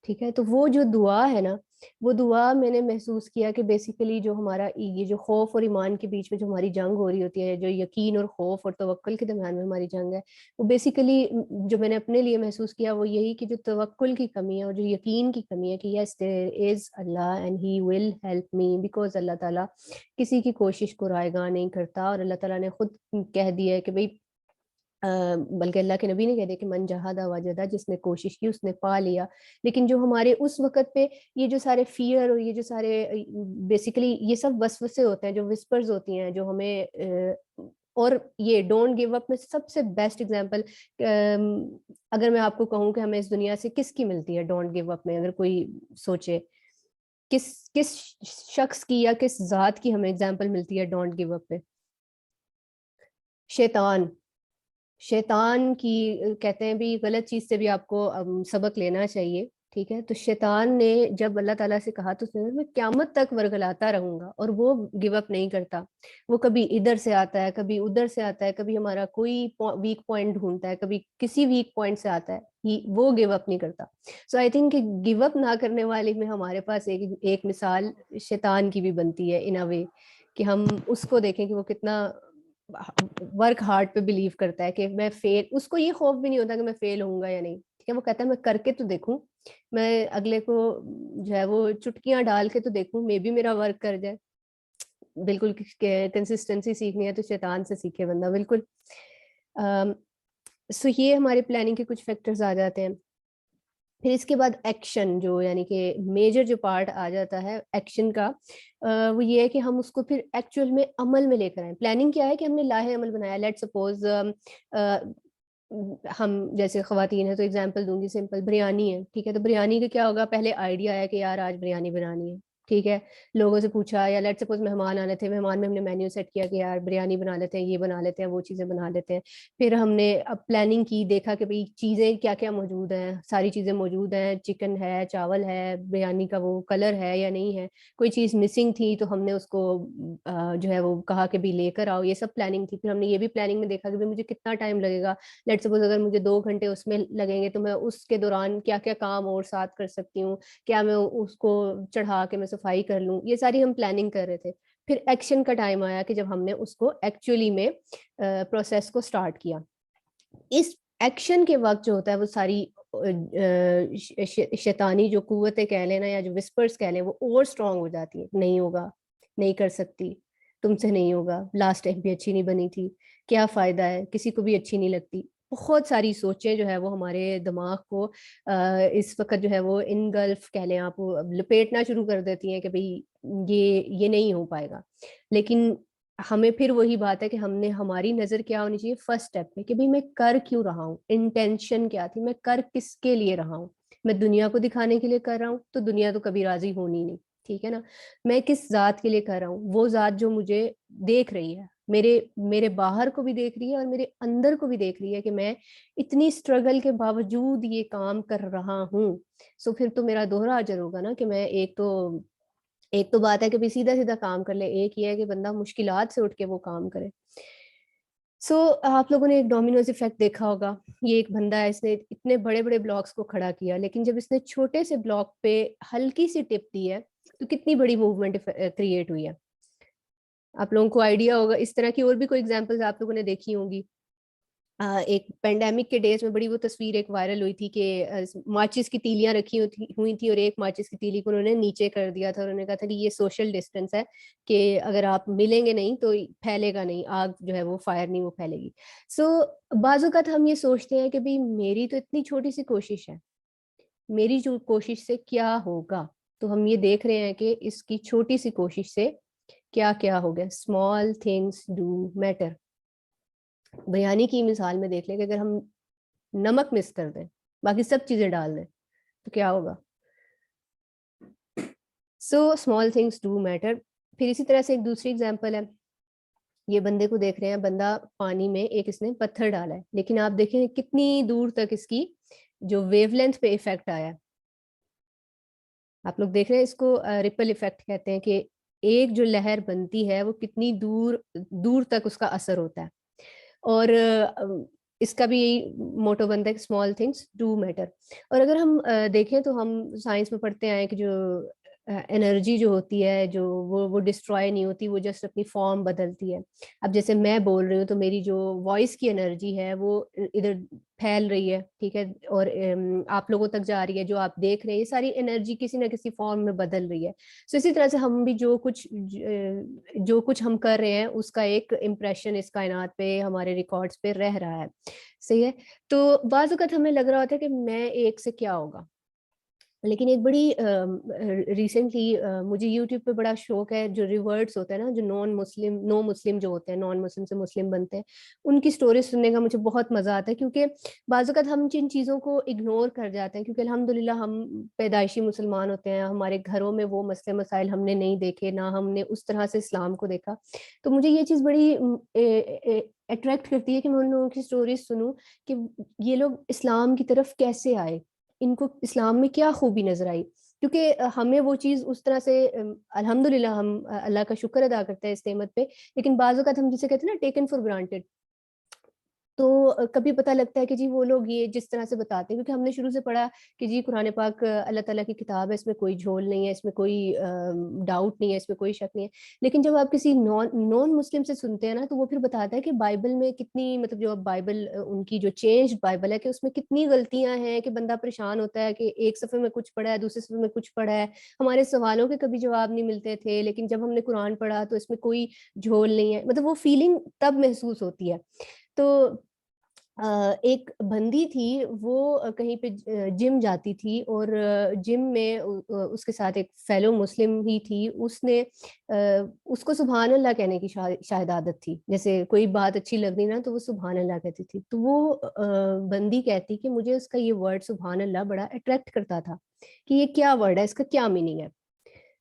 ٹھیک ہے، تو وہ جو دعا ہے نا، وہ دعا میں نے محسوس کیا کہ بیسیکلی جو ہمارا یہ جو خوف اور ایمان کے بیچ میں جو ہماری جنگ ہو رہی ہوتی ہے، جو یقین اور خوف اور توکل کے درمیان میں ہماری جنگ ہے، وہ بیسیکلی جو میں نے اپنے لیے محسوس کیا وہ یہی کہ جو توکل کی کمی ہے اور جو یقین کی کمی ہے کہ yes there is Allah and he will help me, because Allah تعالیٰ کسی کی کوشش کو رائے گاں نہیں کرتا. اور اللہ تعالیٰ نے خود کہہ دیا ہے کہ بھئی، بلکہ اللہ کے نبی نے کہہ دیا کہ من جہادہ وجدہ، جس نے کوشش کی اس نے پا لیا. لیکن جو ہمارے اس وقت پہ یہ جو سارے فیئر اور یہ جو سارے بیسیکلی یہ سب وسوسے ہوتے ہیں، جو وسپرز ہوتی ہیں جو ہمیں، اور یہ ڈونٹ گیو اپ میں سب سے بیسٹ ایگزامپل، اگر میں آپ کو کہوں کہ ہمیں اس دنیا سے کس کی ملتی ہے ڈونٹ گیو اپ میں، اگر کوئی سوچے کس شخص کی یا کس ذات کی ہمیں ایگزامپل ملتی ہے ڈونٹ گیو اپ پہ؟ شیطان کی. کہتے ہیں بھی غلط چیز سے بھی آپ کو سبق لینا چاہیے. ٹھیک ہے، تو شیطان نے جب اللہ تعالیٰ سے کہا تو میں قیامت تک ورگلاتا رہوں گا، اور وہ گیو اپ نہیں کرتا. وہ کبھی ادھر سے آتا ہے، کبھی ادھر سے آتا ہے، کبھی ہمارا کوئی ویک پوائنٹ ڈھونڈتا ہے، کبھی کسی ویک پوائنٹ سے آتا ہے، وہ گیو اپ نہیں کرتا. سو آئی تھنک کہ گیو اپ نہ کرنے والے میں ہمارے پاس ایک مثال شیطان کی بھی بنتی ہے ان اے وے، کہ ہم اس کو دیکھیں کہ وہ کتنا ورک ہارڈ پہ بلیو کرتا ہے کہ میں فیل، اس کو یہ خوف بھی نہیں ہوتا کہ میں فیل ہوں گا یا نہیں. ٹھیک ہے، وہ کہتا ہے میں کر کے تو دیکھوں، میں اگلے کو جو ہے وہ چٹکیاں ڈال کے تو دیکھوں، مے بی میرا ورک کر جائے. بالکل کنسسٹنسی سیکھنی ہے تو شیطان سے سیکھے بندہ. بالکل. سو یہ ہمارے پلاننگ کے کچھ فیکٹرز آ جاتے ہیں. پھر اس کے بعد ایکشن، جو یعنی کہ میجر جو پارٹ آ جاتا ہے ایکشن کا، وہ یہ ہے کہ ہم اس کو پھر ایکچوئل میں عمل میں لے کر آئیں. پلاننگ کیا ہے کہ ہم نے لاہ عمل بنایا. لیٹ سپوز ہم جیسے خواتین ہیں تو ایگزامپل دوں گی سمپل، بریانی ہے. ٹھیک ہے، تو بریانی کا کیا ہوگا، پہلے آئیڈیا ہے کہ یار آج بریانی بنانی ہے. ٹھیک ہے، لوگوں سے پوچھا، یا لیٹ سپوز مہمان آنے تھے، مہمان میں ہم نے مینیو سیٹ کیا کہ یار بریانی بنا لیتے ہیں، یہ بنا لیتے ہیں، وہ چیزیں بنا لیتے ہیں. پھر ہم نے اب پلاننگ کی، دیکھا کہ بھئی چیزیں کیا کیا موجود ہیں، ساری چیزیں موجود ہیں، چکن ہے، چاول ہے، بریانی کا وہ کلر ہے یا نہیں ہے، کوئی چیز مسنگ تھی تو ہم نے اس کو جو ہے وہ کہا کہ بھی لے کر آؤ. یہ سب پلاننگ تھی. پھر ہم نے یہ بھی پلاننگ میں دیکھا کہ مجھے کتنا ٹائم لگے گا. لیٹ سپوز اگر مجھے 2 گھنٹے اس میں لگیں گے تو میں اس کے دوران کیا کیا کام اور ساتھ کر سکتی ہوں، کیا میں اس کو چڑھا کے میں صفائی کر لوں. یہ ساری ہم پلاننگ کر رہے تھے. پھر ایکشن کا ٹائم آیا کہ جب ہم نے اس کو ایکچولی میں پروسیس کو سٹارٹ کیا. اس ایکشن کے وقت جو ہوتا ہے وہ ساری شیطانی جو قوتیں کہہ لینا یا جو وسپرز کہہ لیں وہ اور اسٹرانگ ہو جاتی ہے. نہیں ہوگا، نہیں کر سکتی، تم سے نہیں ہوگا، لاسٹ ٹائم بھی اچھی نہیں بنی تھی، کیا فائدہ ہے، کسی کو بھی اچھی نہیں لگتی. بہت ساری سوچیں جو ہے وہ ہمارے دماغ کو اس وقت جو ہے وہ انگلف کہہ لیں آپ، لپیٹنا شروع کر دیتی ہیں کہ بھئی یہ نہیں ہو پائے گا. لیکن ہمیں پھر وہی بات ہے کہ ہم نے، ہماری نظر کیا ہونی چاہیے فرسٹ اسٹیپ میں کہ بھئی میں کر کیوں رہا ہوں، انٹینشن کیا تھی، میں کر کس کے لیے رہا ہوں. میں دنیا کو دکھانے کے لیے کر رہا ہوں تو دنیا تو کبھی راضی ہونی نہیں. ٹھیک ہے نا. میں کس ذات کے لیے کر رہا ہوں، وہ ذات جو مجھے دیکھ رہی ہے، میرے باہر کو بھی دیکھ رہی ہے اور میرے اندر کو بھی دیکھ رہی ہے کہ میں اتنی اسٹرگل کے باوجود یہ کام کر رہا ہوں. سو پھر تو میرا دوہرا اجر ہوگا نا کہ میں ایک تو بات ہے کہ بھی سیدھا سیدھا کام کر لے، ایک یہ ہے کہ بندہ مشکلات سے اٹھ کے وہ کام کرے. سو آپ لوگوں نے ایک ڈومینوز ایفیکٹ دیکھا ہوگا. یہ ایک بندہ ہے، اس نے اتنے بڑے بڑے بلاکس کو کھڑا کیا، لیکن جب اس نے چھوٹے سے بلاک پہ ہلکی سی ٹپ دی ہے تو کتنی بڑی موومنٹ کریٹ ہوئی ہے. آپ لوگوں کو آئیڈیا ہوگا اس طرح کی اور بھی کوئی ایگزامپلز آپ لوگوں نے دیکھی ہوں گی. ایک پینڈیمک کے ڈیز میں بڑی وہ تصویر ایک وائرل ہوئی تھی کہ ماچس کی تیلیاں رکھی ہوئی تھی اور ایک ماچس کی تیلی کو انہوں نے نیچے کر دیا تھا. انہوں نے کہا تھا کہ یہ سوشل ڈسٹینس ہے کہ اگر آپ ملیں گے نہیں تو پھیلے گا نہیں, آگ جو ہے وہ فائر نہیں وہ پھیلے گی. سو بعض اوقات ہم یہ سوچتے ہیں کہ بھئی میری تو اتنی چھوٹی سی کوشش ہے, میری جو کوشش سے کیا ہوگا. تو ہم یہ دیکھ رہے ہیں کہ اس کی چھوٹی سی کوشش سے کیا کیا ہو گیا. Small things do matter. Biryani کی مثال میں دیکھ لیں کہ اگر ہم نمک مس کر دیں, باقی سب چیزیں ڈال دیں, تو کیا ہوگا. So small things do matter. پھر اسی طرح سے ایک دوسری اگزامپل ہے, یہ بندے کو دیکھ رہے ہیں, بندہ پانی میں ایک اس نے پتھر ڈالا ہے, لیکن آپ دیکھیں کتنی دور تک اس کی جو ویو لینتھ پہ ایفیکٹ آیا ہے. آپ لوگ دیکھ رہے ہیں, اس کو ریپل ایفیکٹ کہتے ہیں کہ ایک جو لہر بنتی ہے وہ کتنی دور دور تک اس کا اثر ہوتا ہے. اور اس کا بھی یہی موٹو بنتا ہے کہ اسمال تھنگس ڈو میٹر. اور اگر ہم دیکھیں تو ہم سائنس میں پڑھتے آئے کہ جو انرجی جو ہوتی ہے جو وہ ڈسٹروائے نہیں ہوتی, وہ جسٹ اپنی فارم بدلتی ہے. اب جیسے میں بول رہی ہوں تو میری جو وائس کی انرجی ہے وہ ادھر پھیل رہی ہے, ٹھیک ہے, اور آپ لوگوں تک جا رہی ہے. جو آپ دیکھ رہے ہیں یہ ساری انرجی کسی نہ کسی فارم میں بدل رہی ہے. سو اسی طرح سے ہم بھی جو کچھ ہم کر رہے ہیں اس کا ایک امپریشن اس کائنات پہ, ہمارے ریکارڈز پہ رہ رہا ہے. صحیح ہے. تو بعض اوقات ہمیں لگ رہا ہوتا ہے کہ میں ایک سے کیا ہوگا, لیکن ایک بڑی ریسنٹلی مجھے یوٹیوب پہ بڑا شوق ہے جو ریورٹس ہوتے ہیں نا, جو نو مسلم جو ہوتے ہیں, نان مسلم سے مسلم بنتے ہیں, ان کی سٹوریز سننے کا مجھے بہت مزہ آتا ہے. کیونکہ بعض اوقات ہم جن چیزوں کو اگنور کر جاتے ہیں, کیونکہ الحمدللہ ہم پیدائشی مسلمان ہوتے ہیں, ہمارے گھروں میں وہ مسئلے مسائل ہم نے نہیں دیکھے, نہ ہم نے اس طرح سے اسلام کو دیکھا. تو مجھے یہ چیز بڑی اٹریکٹ کرتی ہے کہ میں ان لوگوں کی سٹوریز سنوں کہ یہ لوگ اسلام کی طرف کیسے آئے, ان کو اسلام میں کیا خوبی نظر آئی. کیونکہ ہمیں وہ چیز اس طرح سے الحمدللہ ہم اللہ کا شکر ادا کرتے ہیں اس نعمت پہ, لیکن بعض اوقات ہم جسے کہتے ہیں نا ٹیکن فار گرانٹیڈ, تو کبھی پتہ لگتا ہے کہ جی وہ لوگ یہ جس طرح سے بتاتے ہیں, کیونکہ ہم نے شروع سے پڑھا کہ جی قرآن پاک اللہ تعالیٰ کی کتاب ہے, اس میں کوئی جھول نہیں ہے, اس میں کوئی ڈاؤٹ نہیں ہے, اس میں کوئی شک نہیں ہے. لیکن جب آپ کسی نان مسلم سے سنتے ہیں نا, تو وہ پھر بتاتا ہے کہ بائبل میں کتنی, مطلب جو بائبل ان کی جو چینج بائبل ہے, کہ اس میں کتنی غلطیاں ہیں کہ بندہ پریشان ہوتا ہے کہ ایک صفحے میں کچھ پڑھا ہے, دوسرے صفحے میں کچھ پڑھا ہے, ہمارے سوالوں کے کبھی جواب نہیں ملتے تھے, لیکن جب ہم نے قرآن پڑھا تو اس میں کوئی جھول نہیں ہے. مطلب وہ فیلنگ تب محسوس ہوتی ہے. تو ایک بندی تھی, وہ کہیں پہ جم جاتی تھی, اور جم میں اس کے ساتھ ایک فیلو مسلم ہی تھی. اس نے اس کو سبحان اللہ کہنے کی شاید عادت تھی, جیسے کوئی بات اچھی لگ رہی نا تو وہ سبحان اللہ کہتی تھی. تو وہ بندی کہتی کہ مجھے اس کا یہ ورڈ سبحان اللہ بڑا اٹریکٹ کرتا تھا کہ یہ کیا ورڈ ہے, اس کا کیا میننگ ہے.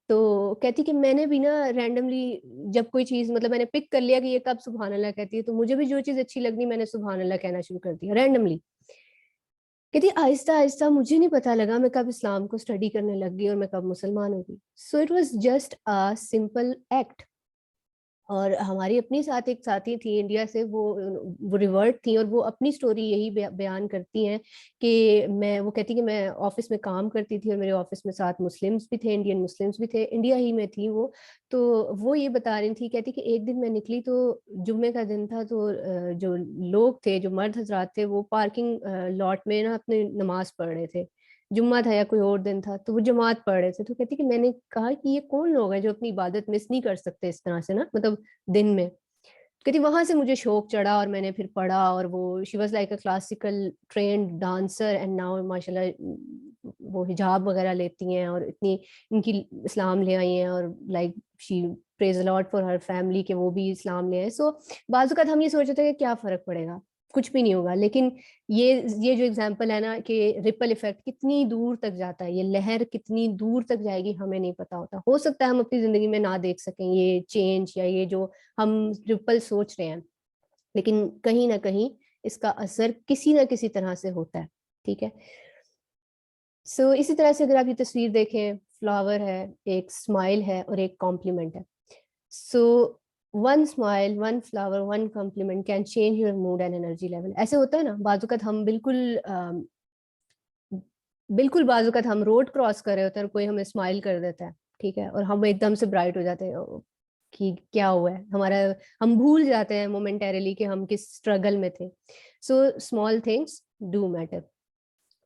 تو کہتی کہ میں نے بھی نا رینڈملی جب کوئی چیز, مطلب میں نے پک کر لیا کہ یہ کب سبحان اللہ کہتی ہے, تو مجھے بھی جو چیز اچھی لگنی میں نے سبحان اللہ کہنا شروع کر دیا رینڈملی. کہتی آہستہ آہستہ مجھے نہیں پتا لگا میں کب اسلام کو اسٹڈی کرنے لگ گئی اور میں کب مسلمان ہو گئی. So it was just a simple act. اور ہماری اپنی ساتھ ایک ساتھی تھی انڈیا سے, وہ ریورٹ تھی, اور وہ اپنی سٹوری یہی بیان کرتی ہیں کہ وہ کہتی کہ میں آفس میں کام کرتی تھی, اور میرے آفس میں ساتھ مسلمس بھی تھے, انڈین مسلمس بھی تھے, انڈیا ہی میں تھی وہ. تو وہ یہ بتا رہی تھی, کہتی کہ ایک دن میں نکلی تو جمعے کا دن تھا, تو جو لوگ تھے, جو مرد حضرات تھے, وہ پارکنگ لاٹ میں نا اپنی نماز پڑھ رہے تھے. جمعہ تھا یا کوئی اور دن تھا, تو وہ جماعت پڑھ رہے تھے. تو کہتی کہ میں نے کہا کہ یہ کون لوگ ہیں جو اپنی عبادت مس نہیں کر سکتے اس طرح سے نا, مطلب دن میں. کہتی وہاں سے مجھے شوق چڑھا, اور میں نے پھر پڑھا, اور وہ she was like a classical trained dancer, and now ماشاء اللہ وہ حجاب وغیرہ لیتی ہیں, اور اتنی ان کی اسلام لے آئی ہیں, اور like she prays a lot for her family کہ وہ بھی اسلام لے آئے. سو بعض اوقات ہم یہ سوچتے ہیں کہ کیا فرق پڑے گا, کچھ بھی نہیں ہوگا. لیکن یہ جو اگزامپل ہے نا کہ ریپل ایفیکٹ کتنی دور تک جاتا ہے, یہ لہر کتنی دور تک جائے گی ہمیں نہیں پتا ہوتا. ہو سکتا ہے ہم اپنی زندگی میں نہ دیکھ سکیں یہ چینج یا یہ جو ہم ریپل سوچ رہے ہیں, لیکن کہیں نہ کہیں اس کا اثر کسی نہ کسی طرح سے ہوتا ہے. ٹھیک ہے. سو اسی طرح سے اگر آپ یہ تصویر دیکھیں, فلاور ہے, ایک اسمائل ہے, اور ایک کمپلیمنٹ ہے. So one smile, one flower, one compliment can change your mood and energy level. ایسے ہوتا ہے نا بعض اوقات ہم بالکل بعض اوقات ہم روڈ کراس کر رہے ہوتے ہیں اور کوئی ہمیں اسمائل کر دیتا ہے, ٹھیک ہے, اور ہم ایک دم سے برائٹ ہو جاتے ہیں, کہ کیا ہوا ہے ہمارا, ہم بھول جاتے ہیں مومنٹریلی کہ ہم کس اسٹرگل میں تھے. So small things do matter.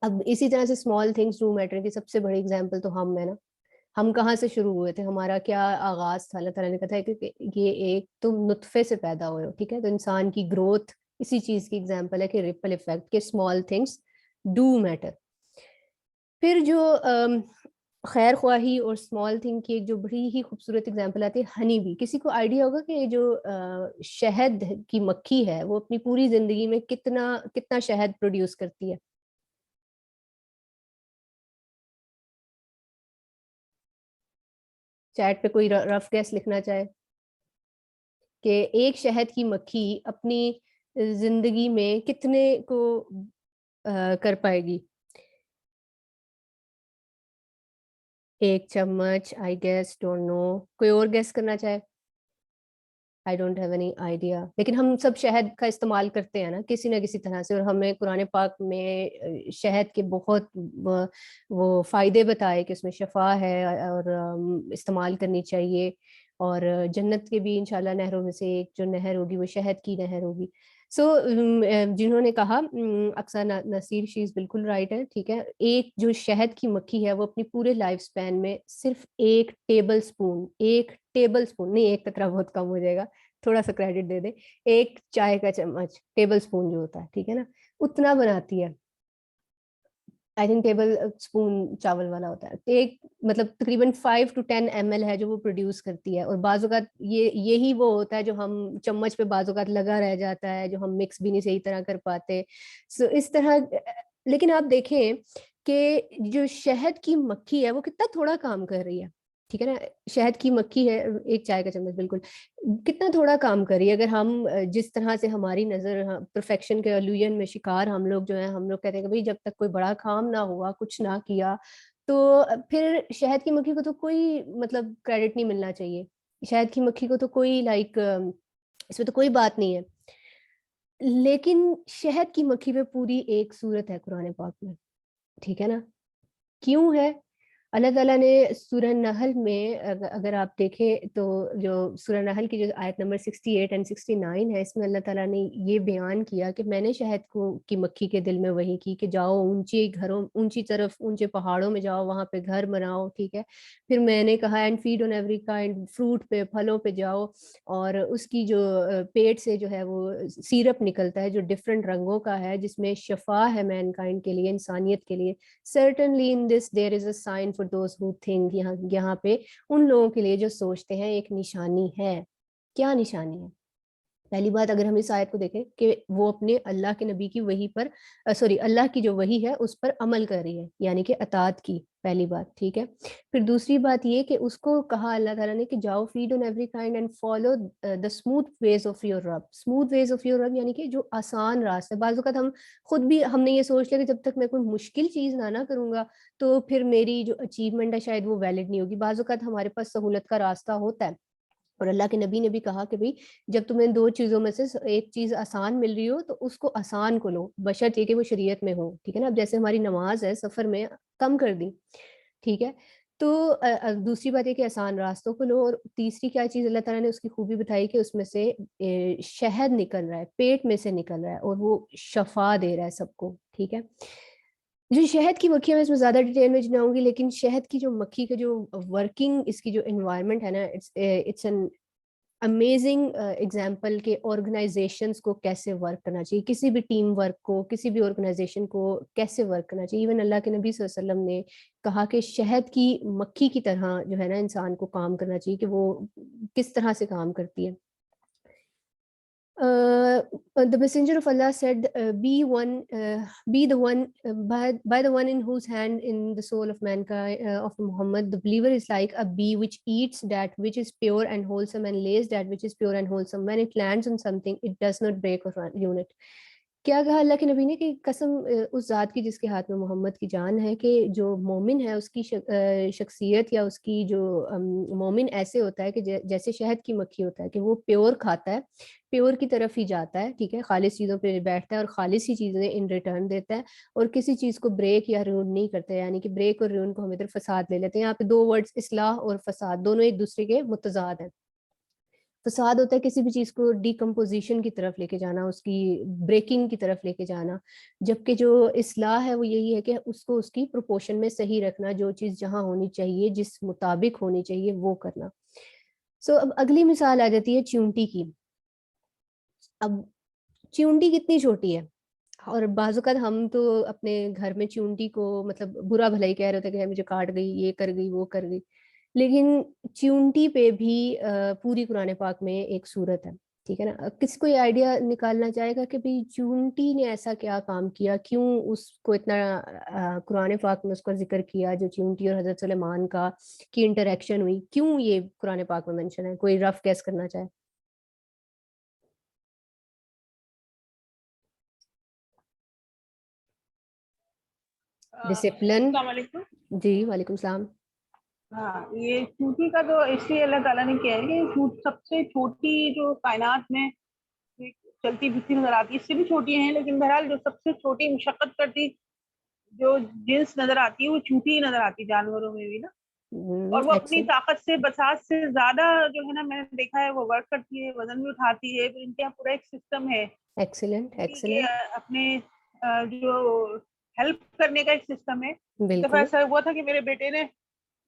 اب اسی طرح سے اسمال تھنگس ڈو میٹر کی سب سے بڑی اگزامپل تو ہم ہے نا. ہم کہاں سے شروع ہوئے تھے, ہمارا کیا آغاز تھا؟ اللہ تعالیٰ نے کہا تھا کہ یہ ایک تم نطفے سے پیدا ہوئے ہو, ٹھیک ہے. تو انسان کی گروتھ اسی چیز کی ایگزامپل ہے کہ ریپل افیکٹ, کہ اسمال تھنگس ڈو میٹر. پھر جو خیر خواہی اور اسمال تھنگ کی ایک جو بڑی ہی خوبصورت اگزامپل آتی ہے ہنی بی. کسی کو آئیڈیا ہوگا کہ جو شہد کی مکھی ہے وہ اپنی پوری زندگی میں کتنا شہد پروڈیوس کرتی ہے؟ چیٹ پہ کوئی رف گیس لکھنا چاہے کہ ایک شہد کی مکھی اپنی زندگی میں کتنے کو کر پائے گی؟ 1 چمچ, آئی گیس, ڈونٹ نو. کوئی اور گیس کرنا چاہے؟ I don't have any idea. لیکن ہم سب شہد کا استعمال کرتے ہیں نا کسی نہ کسی طرح سے, اور ہمیں قرآن پاک میں شہد کے بہت وہ فائدے بتائے کہ اس میں شفا ہے اور استعمال کرنی چاہیے. اور جنت کے بھی انشاءاللہ نہروں میں سے ایک جو نہر ہوگی وہ شہد کی نہر ہوگی. سو جنہوں نے کہا اقصیٰ نصیر, شیز بالکل رائٹ ہے, ٹھیک ہے. ایک جو شہد کی مکھی ہے وہ اپنی پورے لائف سپین میں صرف 1 ٹیبل سپون نہیں, 1 قطرہ بہت کم ہو جائے گا, تھوڑا سا کریڈٹ دے دیں, 1 چائے کا چمچ, ٹیبل سپون جو ہوتا ہے, ٹھیک ہے نا, اتنا بناتی ہے. آئی تھنک ٹیبل اسپون چاول والا ہوتا ہے. ایک مطلب تقریباً 5 to 10 ml ہے جو وہ پروڈیوس کرتی ہے. اور بعض اوقات یہی وہ ہوتا ہے جو ہم چمچ پہ بعض اوقات لگا رہ جاتا ہے, جو ہم مکس بھی نہیں صحیح طرح کر پاتے. سو اس طرح. لیکن آپ دیکھیں کہ جو شہد کی مکھی ہے وہ کتنا تھوڑا کام کر رہی ہے, ٹھیک ہے نا. شہد کی مکھی ہے 1 چائے کا چمچ, بالکل کتنا تھوڑا کام کر رہی ہے. اگر ہم جس طرح سے ہماری نظر پرفیکشن کے الوژن میں شکار ہم لوگ جو ہیں, ہم لوگ کہتے ہیں کہ بھائی جب تک کوئی بڑا کام نہ ہوا, کچھ نہ کیا, تو پھر شہد کی مکھی کو تو کوئی مطلب کریڈٹ نہیں ملنا چاہیے. شہد کی مکھی کو تو کوئی لائک اس میں تو کوئی بات نہیں ہے. لیکن شہد کی مکھی پہ پوری ایک صورت ہے قرآن پاک میں, ٹھیک ہے نا. کیوں ہے؟ اللہ تعالیٰ نے سورہ نحل میں اگر آپ دیکھیں تو جو سورہ نحل کی جو آیت نمبر 68 and 69 ہے, اس میں اللہ تعالیٰ نے یہ بیان کیا کہ میں نے شہد کی مکھی کے دل میں وحی کی کہ جاؤ اونچی طرف اونچے پہاڑوں میں جاؤ, وہاں پہ گھر بناؤ, ٹھیک ہے. پھر میں نے کہا and feed on every kind, fruit پہ, پھلوں پہ جاؤ, اور اس کی جو پیٹ سے جو ہے وہ سیرپ نکلتا ہے جو ڈفرینٹ رنگوں کا ہے, جس میں شفا ہے مین کائنڈ کے لیے, انسانیت کے لیے. Certainly in this there is a sign for those who think. یہاں پہ ان لوگوں کے لیے جو سوچتے ہیں ایک نشانی ہے. کیا نشانی ہے؟ پہلی بات, اگر ہم اس آیت کو دیکھیں کہ وہ اپنے اللہ کے نبی کی وحی پر اللہ کی جو وحی ہے اس پر عمل کر رہی ہے, یعنی کہ اطاعت کی, پہلی بات, ٹھیک ہے. پھر دوسری بات یہ کہ اس کو کہا اللہ تعالیٰ نے کہ جاؤ feed on every kind and follow the smooth ways of your رب. اسموتھ ویز آف یور رب یعنی کہ جو آسان راستے. بعض اوقات ہم خود بھی ہم نے یہ سوچ لیا کہ جب تک میں کوئی مشکل چیز نہ کروں گا تو پھر میری جو اچیومنٹ ہے شاید وہ ویلڈ نہیں ہوگی. بعض اوقات ہمارے پاس سہولت کا راستہ ہوتا ہے, اور اللہ کے نبی نے بھی کہا کہ بھئی جب تمہیں 2 چیزوں میں سے ایک چیز آسان مل رہی ہو تو اس کو آسان کو لو, بشرط یہ کہ وہ شریعت میں ہو, ٹھیک ہے نا. اب جیسے ہماری نماز ہے سفر میں کم کر دی, ٹھیک ہے. تو دوسری بات یہ کہ آسان راستوں کو لو. اور تیسری کیا چیز اللہ تعالیٰ نے اس کی خوبی بتائی کہ اس میں سے شہد نکل رہا ہے, پیٹ میں سے نکل رہا ہے, اور وہ شفا دے رہا ہے سب کو, ٹھیک ہے. جو شہد کی مکھی ہے میں اس میں زیادہ ڈیٹیل میں جاؤں گی, لیکن شہد کی جو مکھی کا جو ورکنگ, اس کی جو انوائرمنٹ ہے نا, اٹس این امیزنگ ایگزامپل کہ آرگنائزیشنس کو کیسے ورک کرنا چاہیے, کسی بھی ٹیم ورک کو, کسی بھی آرگنائزیشن کو کیسے ورک کرنا چاہیے. ایون اللہ کے نبی صلی اللہ علیہ وسلم نے کہا کہ شہد کی مکھی کی طرح جو ہے نا انسان کو کام کرنا چاہیے, کہ وہ کس طرح سے کام کرتی ہے. The messenger of Allah said, be the one by the one in whose hand in the soul of mankind of Muhammad, the believer is like a bee which eats that which is pure and wholesome and lays that which is pure and wholesome. When it lands on something, it does not break or ruin it. کیا کہا اللہ کے نبی نے کہ قسم اس ذات کی جس کے ہاتھ میں محمد کی جان ہے, کہ جو مومن ہے اس کی شخصیت یا اس کی جو مومن ایسے ہوتا ہے کہ جیسے شہد کی مکھی ہوتا ہے, کہ وہ پیور کھاتا ہے, پیور کی طرف ہی جاتا ہے, ٹھیک ہے, خالص چیزوں پہ بیٹھتا ہے اور خالص ہی چیزیں ان ریٹرن دیتا ہے, اور کسی چیز کو بریک یا رون نہیں کرتا ہے. یعنی کہ بریک اور رون کو ہم ادھر فساد لے لیتے ہیں. یہاں پہ 2 ورڈز اصلاح اور فساد دونوں ایک دوسرے کے متضاد ہیں. فساد ہوتا ہے کسی بھی چیز کو ڈیکمپوزیشن کی طرف لے کے جانا، اس کی بریکنگ کی طرف لے کے جانا، جبکہ جو اصلاح ہے وہ یہی ہے کہ اس کو اس کی پروپورشن میں صحیح رکھنا، جو چیز جہاں ہونی چاہیے جس مطابق ہونی چاہیے وہ کرنا. اب اگلی مثال آ جاتی ہے چیونٹی کی. اب چیونٹی کتنی چھوٹی ہے، اور بعض اوقات ہم تو اپنے گھر میں چیونٹی کو مطلب برا بھلا ہی کہہ رہے تھے کہ مجھے کاٹ گئی، یہ کر گئی، وہ کر گئی، لیکن چیونٹی پہ بھی پوری قرآن پاک میں ایک صورت ہے. ٹھیک ہے نا. کسی کو یہ آئیڈیا نکالنا چاہے گا کہ بھئی چیونٹی نے ایسا کیا کام کیا، کیوں اس کو اتنا قرآن پاک میں اس کا ذکر کیا، جو چیونٹی اور حضرت سلیمان کی انٹریکشن ہوئی، کیوں یہ قرآن پاک میں منشن ہے؟ کوئی رف گیس کرنا چاہے؟ ڈسپلن. السلام علیکم. جی وعلیکم السلام. ہاں، یہ چونٹی کا تو اس لیے اللہ تعالیٰ نے کیا ہے کہ سب سے چھوٹی جو کائنات میں چلتی پھرتی نظر آتی ہے، اس سے بھی چھوٹی ہیں، لیکن بہرحال جو سب سے چھوٹی مشقت کرتی جو جنس نظر آتی ہے وہ چونٹی ہی نظر آتی ہے جانوروں میں بھی نا. اور وہ اپنی طاقت سے بساط سے زیادہ جو ہے نا، میں نے دیکھا ہے وہ ورک کرتی ہے، وزن بھی اٹھاتی ہے. ان کے یہاں پورا ایک سسٹم ہے اپنے جو ہیلپ کرنے کا ایک سسٹم ہے. ایک دفعہ ایسا ہوا تھا کہ میرے بیٹے نے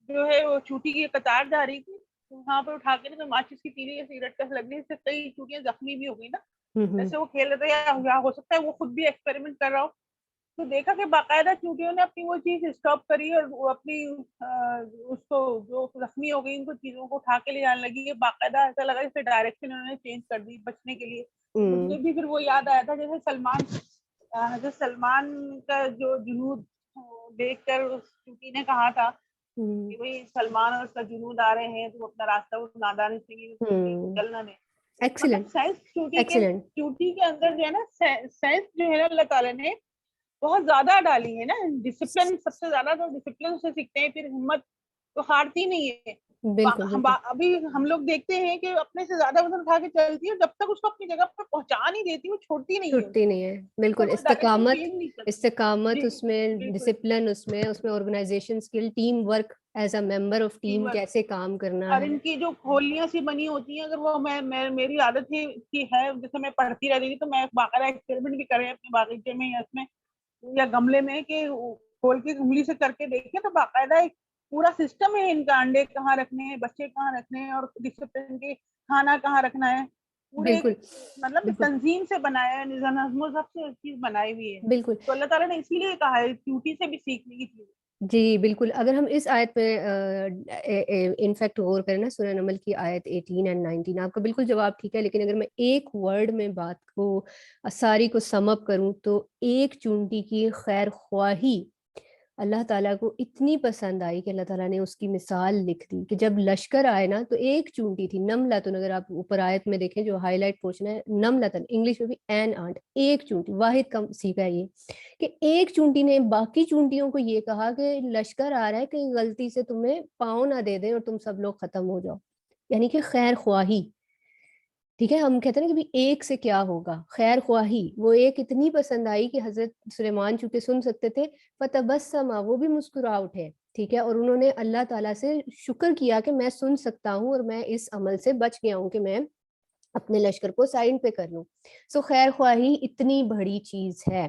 جو ہے وہ چونٹی کی قطار جا رہی تھی، وہاں پہ اٹھا کے نا ماچس کی تیلی یا سگریٹ کا لگنے سے کئی چونٹیاں زخمی بھی ہو گئی نا. جیسے وہ کھیل رہے تھے، یا ہو سکتا ہے وہ خود بھی ایکسپیریمنٹ کر رہا ہو، تو دیکھا کہ باقاعدہ چونٹیوں نے اپنی وہ چیز اسٹاپ کری اور وہ اپنی اس کو جو زخمی ہو گئی ان کو چیزوں کو اٹھا کے لے جانے لگی. باقاعدہ ایسا لگا جیسے ڈائریکشن انہوں نے چینج کر دی بچنے کے لیے. مجھے بھی پھر وہ یاد آیا تھا جیسے حضرت سلمان کا جو جنود دیکھ کر اس چونٹی نے کہا تھا کہ بھئی سلمان اور اس کا جنود آ رہے ہیں، تو اپنا راستہ وہ نادانی سے چل نہ دیں. مطلب سائنس چونٹی کے اندر جو ہے نا، سائنس جو ہے نا اللہ تعالیٰ نے بہت زیادہ ڈالی ہے نا. ڈسپلن سب سے زیادہ تو ڈسپلن سے سیکھتے ہیں، پھر ہمت تو ہارتی نہیں ہے. ابھی ہم لوگ دیکھتے ہیں کہ اپنے سے زیادہ وزن اٹھا کے چلتی ہے، جب تک اس کو اپنی جگہ پر پہنچا نہیں دیتی وہ چھوڑتی نہیں ہے. بالکل. استقامت اس میں، ڈسپلن اس میں organization skill, team work as a member of team کیسے کام کرنا اور ہے. ان کی جو کھولیاں سی بنی ہوتی ہیں، اگر وہ میری عادت ہی ہے جیسے میں پڑھتی رہتی تھی، تو میں باقاعدہ ایکسپیریمنٹ بھی کرے اپنے باغیچے میں یا اس میں یا گملے میں کہ کھول کے انگلی سے کر کے دیکھیں، تو باقاعدہ ایک پورا سسٹم ہے ان کا. انڈے کہاں رکھنے ہیں، بچے کہاں رکھنے ہیں، اور ڈسپلن کے کھانا کہاں رکھنا ہے، پورے مطلب تنظیم سے بنایا ہے، نظم و ضبط سے چیز بنائی ہوئی ہے. بالکل. تو اللہ تعالیٰ نے اسی لیے کہا ہے چونٹی سے بھی سیکھنے کی چیز. جی بالکل. اگر ہم اس آیت پہ انفیکٹ غور کریں نا، سورہ نمل کی آیت 18 اور 19، آپ کا بالکل جواب ٹھیک ہے، لیکن اگر میں ایک ورڈ میں بات کو ساری کو سم اپ کروں تو ایک چونٹی کی خیر خواہی اللہ تعالیٰ کو اتنی پسند آئی کہ اللہ تعالیٰ نے اس کی مثال لکھ دی کہ جب لشکر آئے نا تو ایک چونٹی تھی، نملتن. اگر آپ اوپر آیت میں دیکھیں جو ہائی لائٹ پورشن ہے، نملتن انگلش میں بھی این آنٹ، ایک چونٹی، واحد کا سیکھا یہ کہ ایک چونٹی نے باقی چونٹیوں کو یہ کہا کہ لشکر آ رہا ہے، کہیں غلطی سے تمہیں پاؤں نہ دے دیں اور تم سب لوگ ختم ہو جاؤ. یعنی کہ خیر خواہی. ٹھیک ہے، ہم کہتے ہیں نا کہ ایک سے کیا ہوگا، خیر خواہی. وہ ایک اتنی پسند آئی کہ حضرت سلیمان چونکہ سن سکتے تھے، فتبسم، وہ بھی مسکرا اٹھے. ٹھیک ہے، اور انہوں نے اللہ تعالیٰ سے شکر کیا کہ میں سن سکتا ہوں اور میں اس عمل سے بچ گیا ہوں کہ میں اپنے لشکر کو سائڈ پہ کر لوں. سو خیر خواہی اتنی بڑی چیز ہے.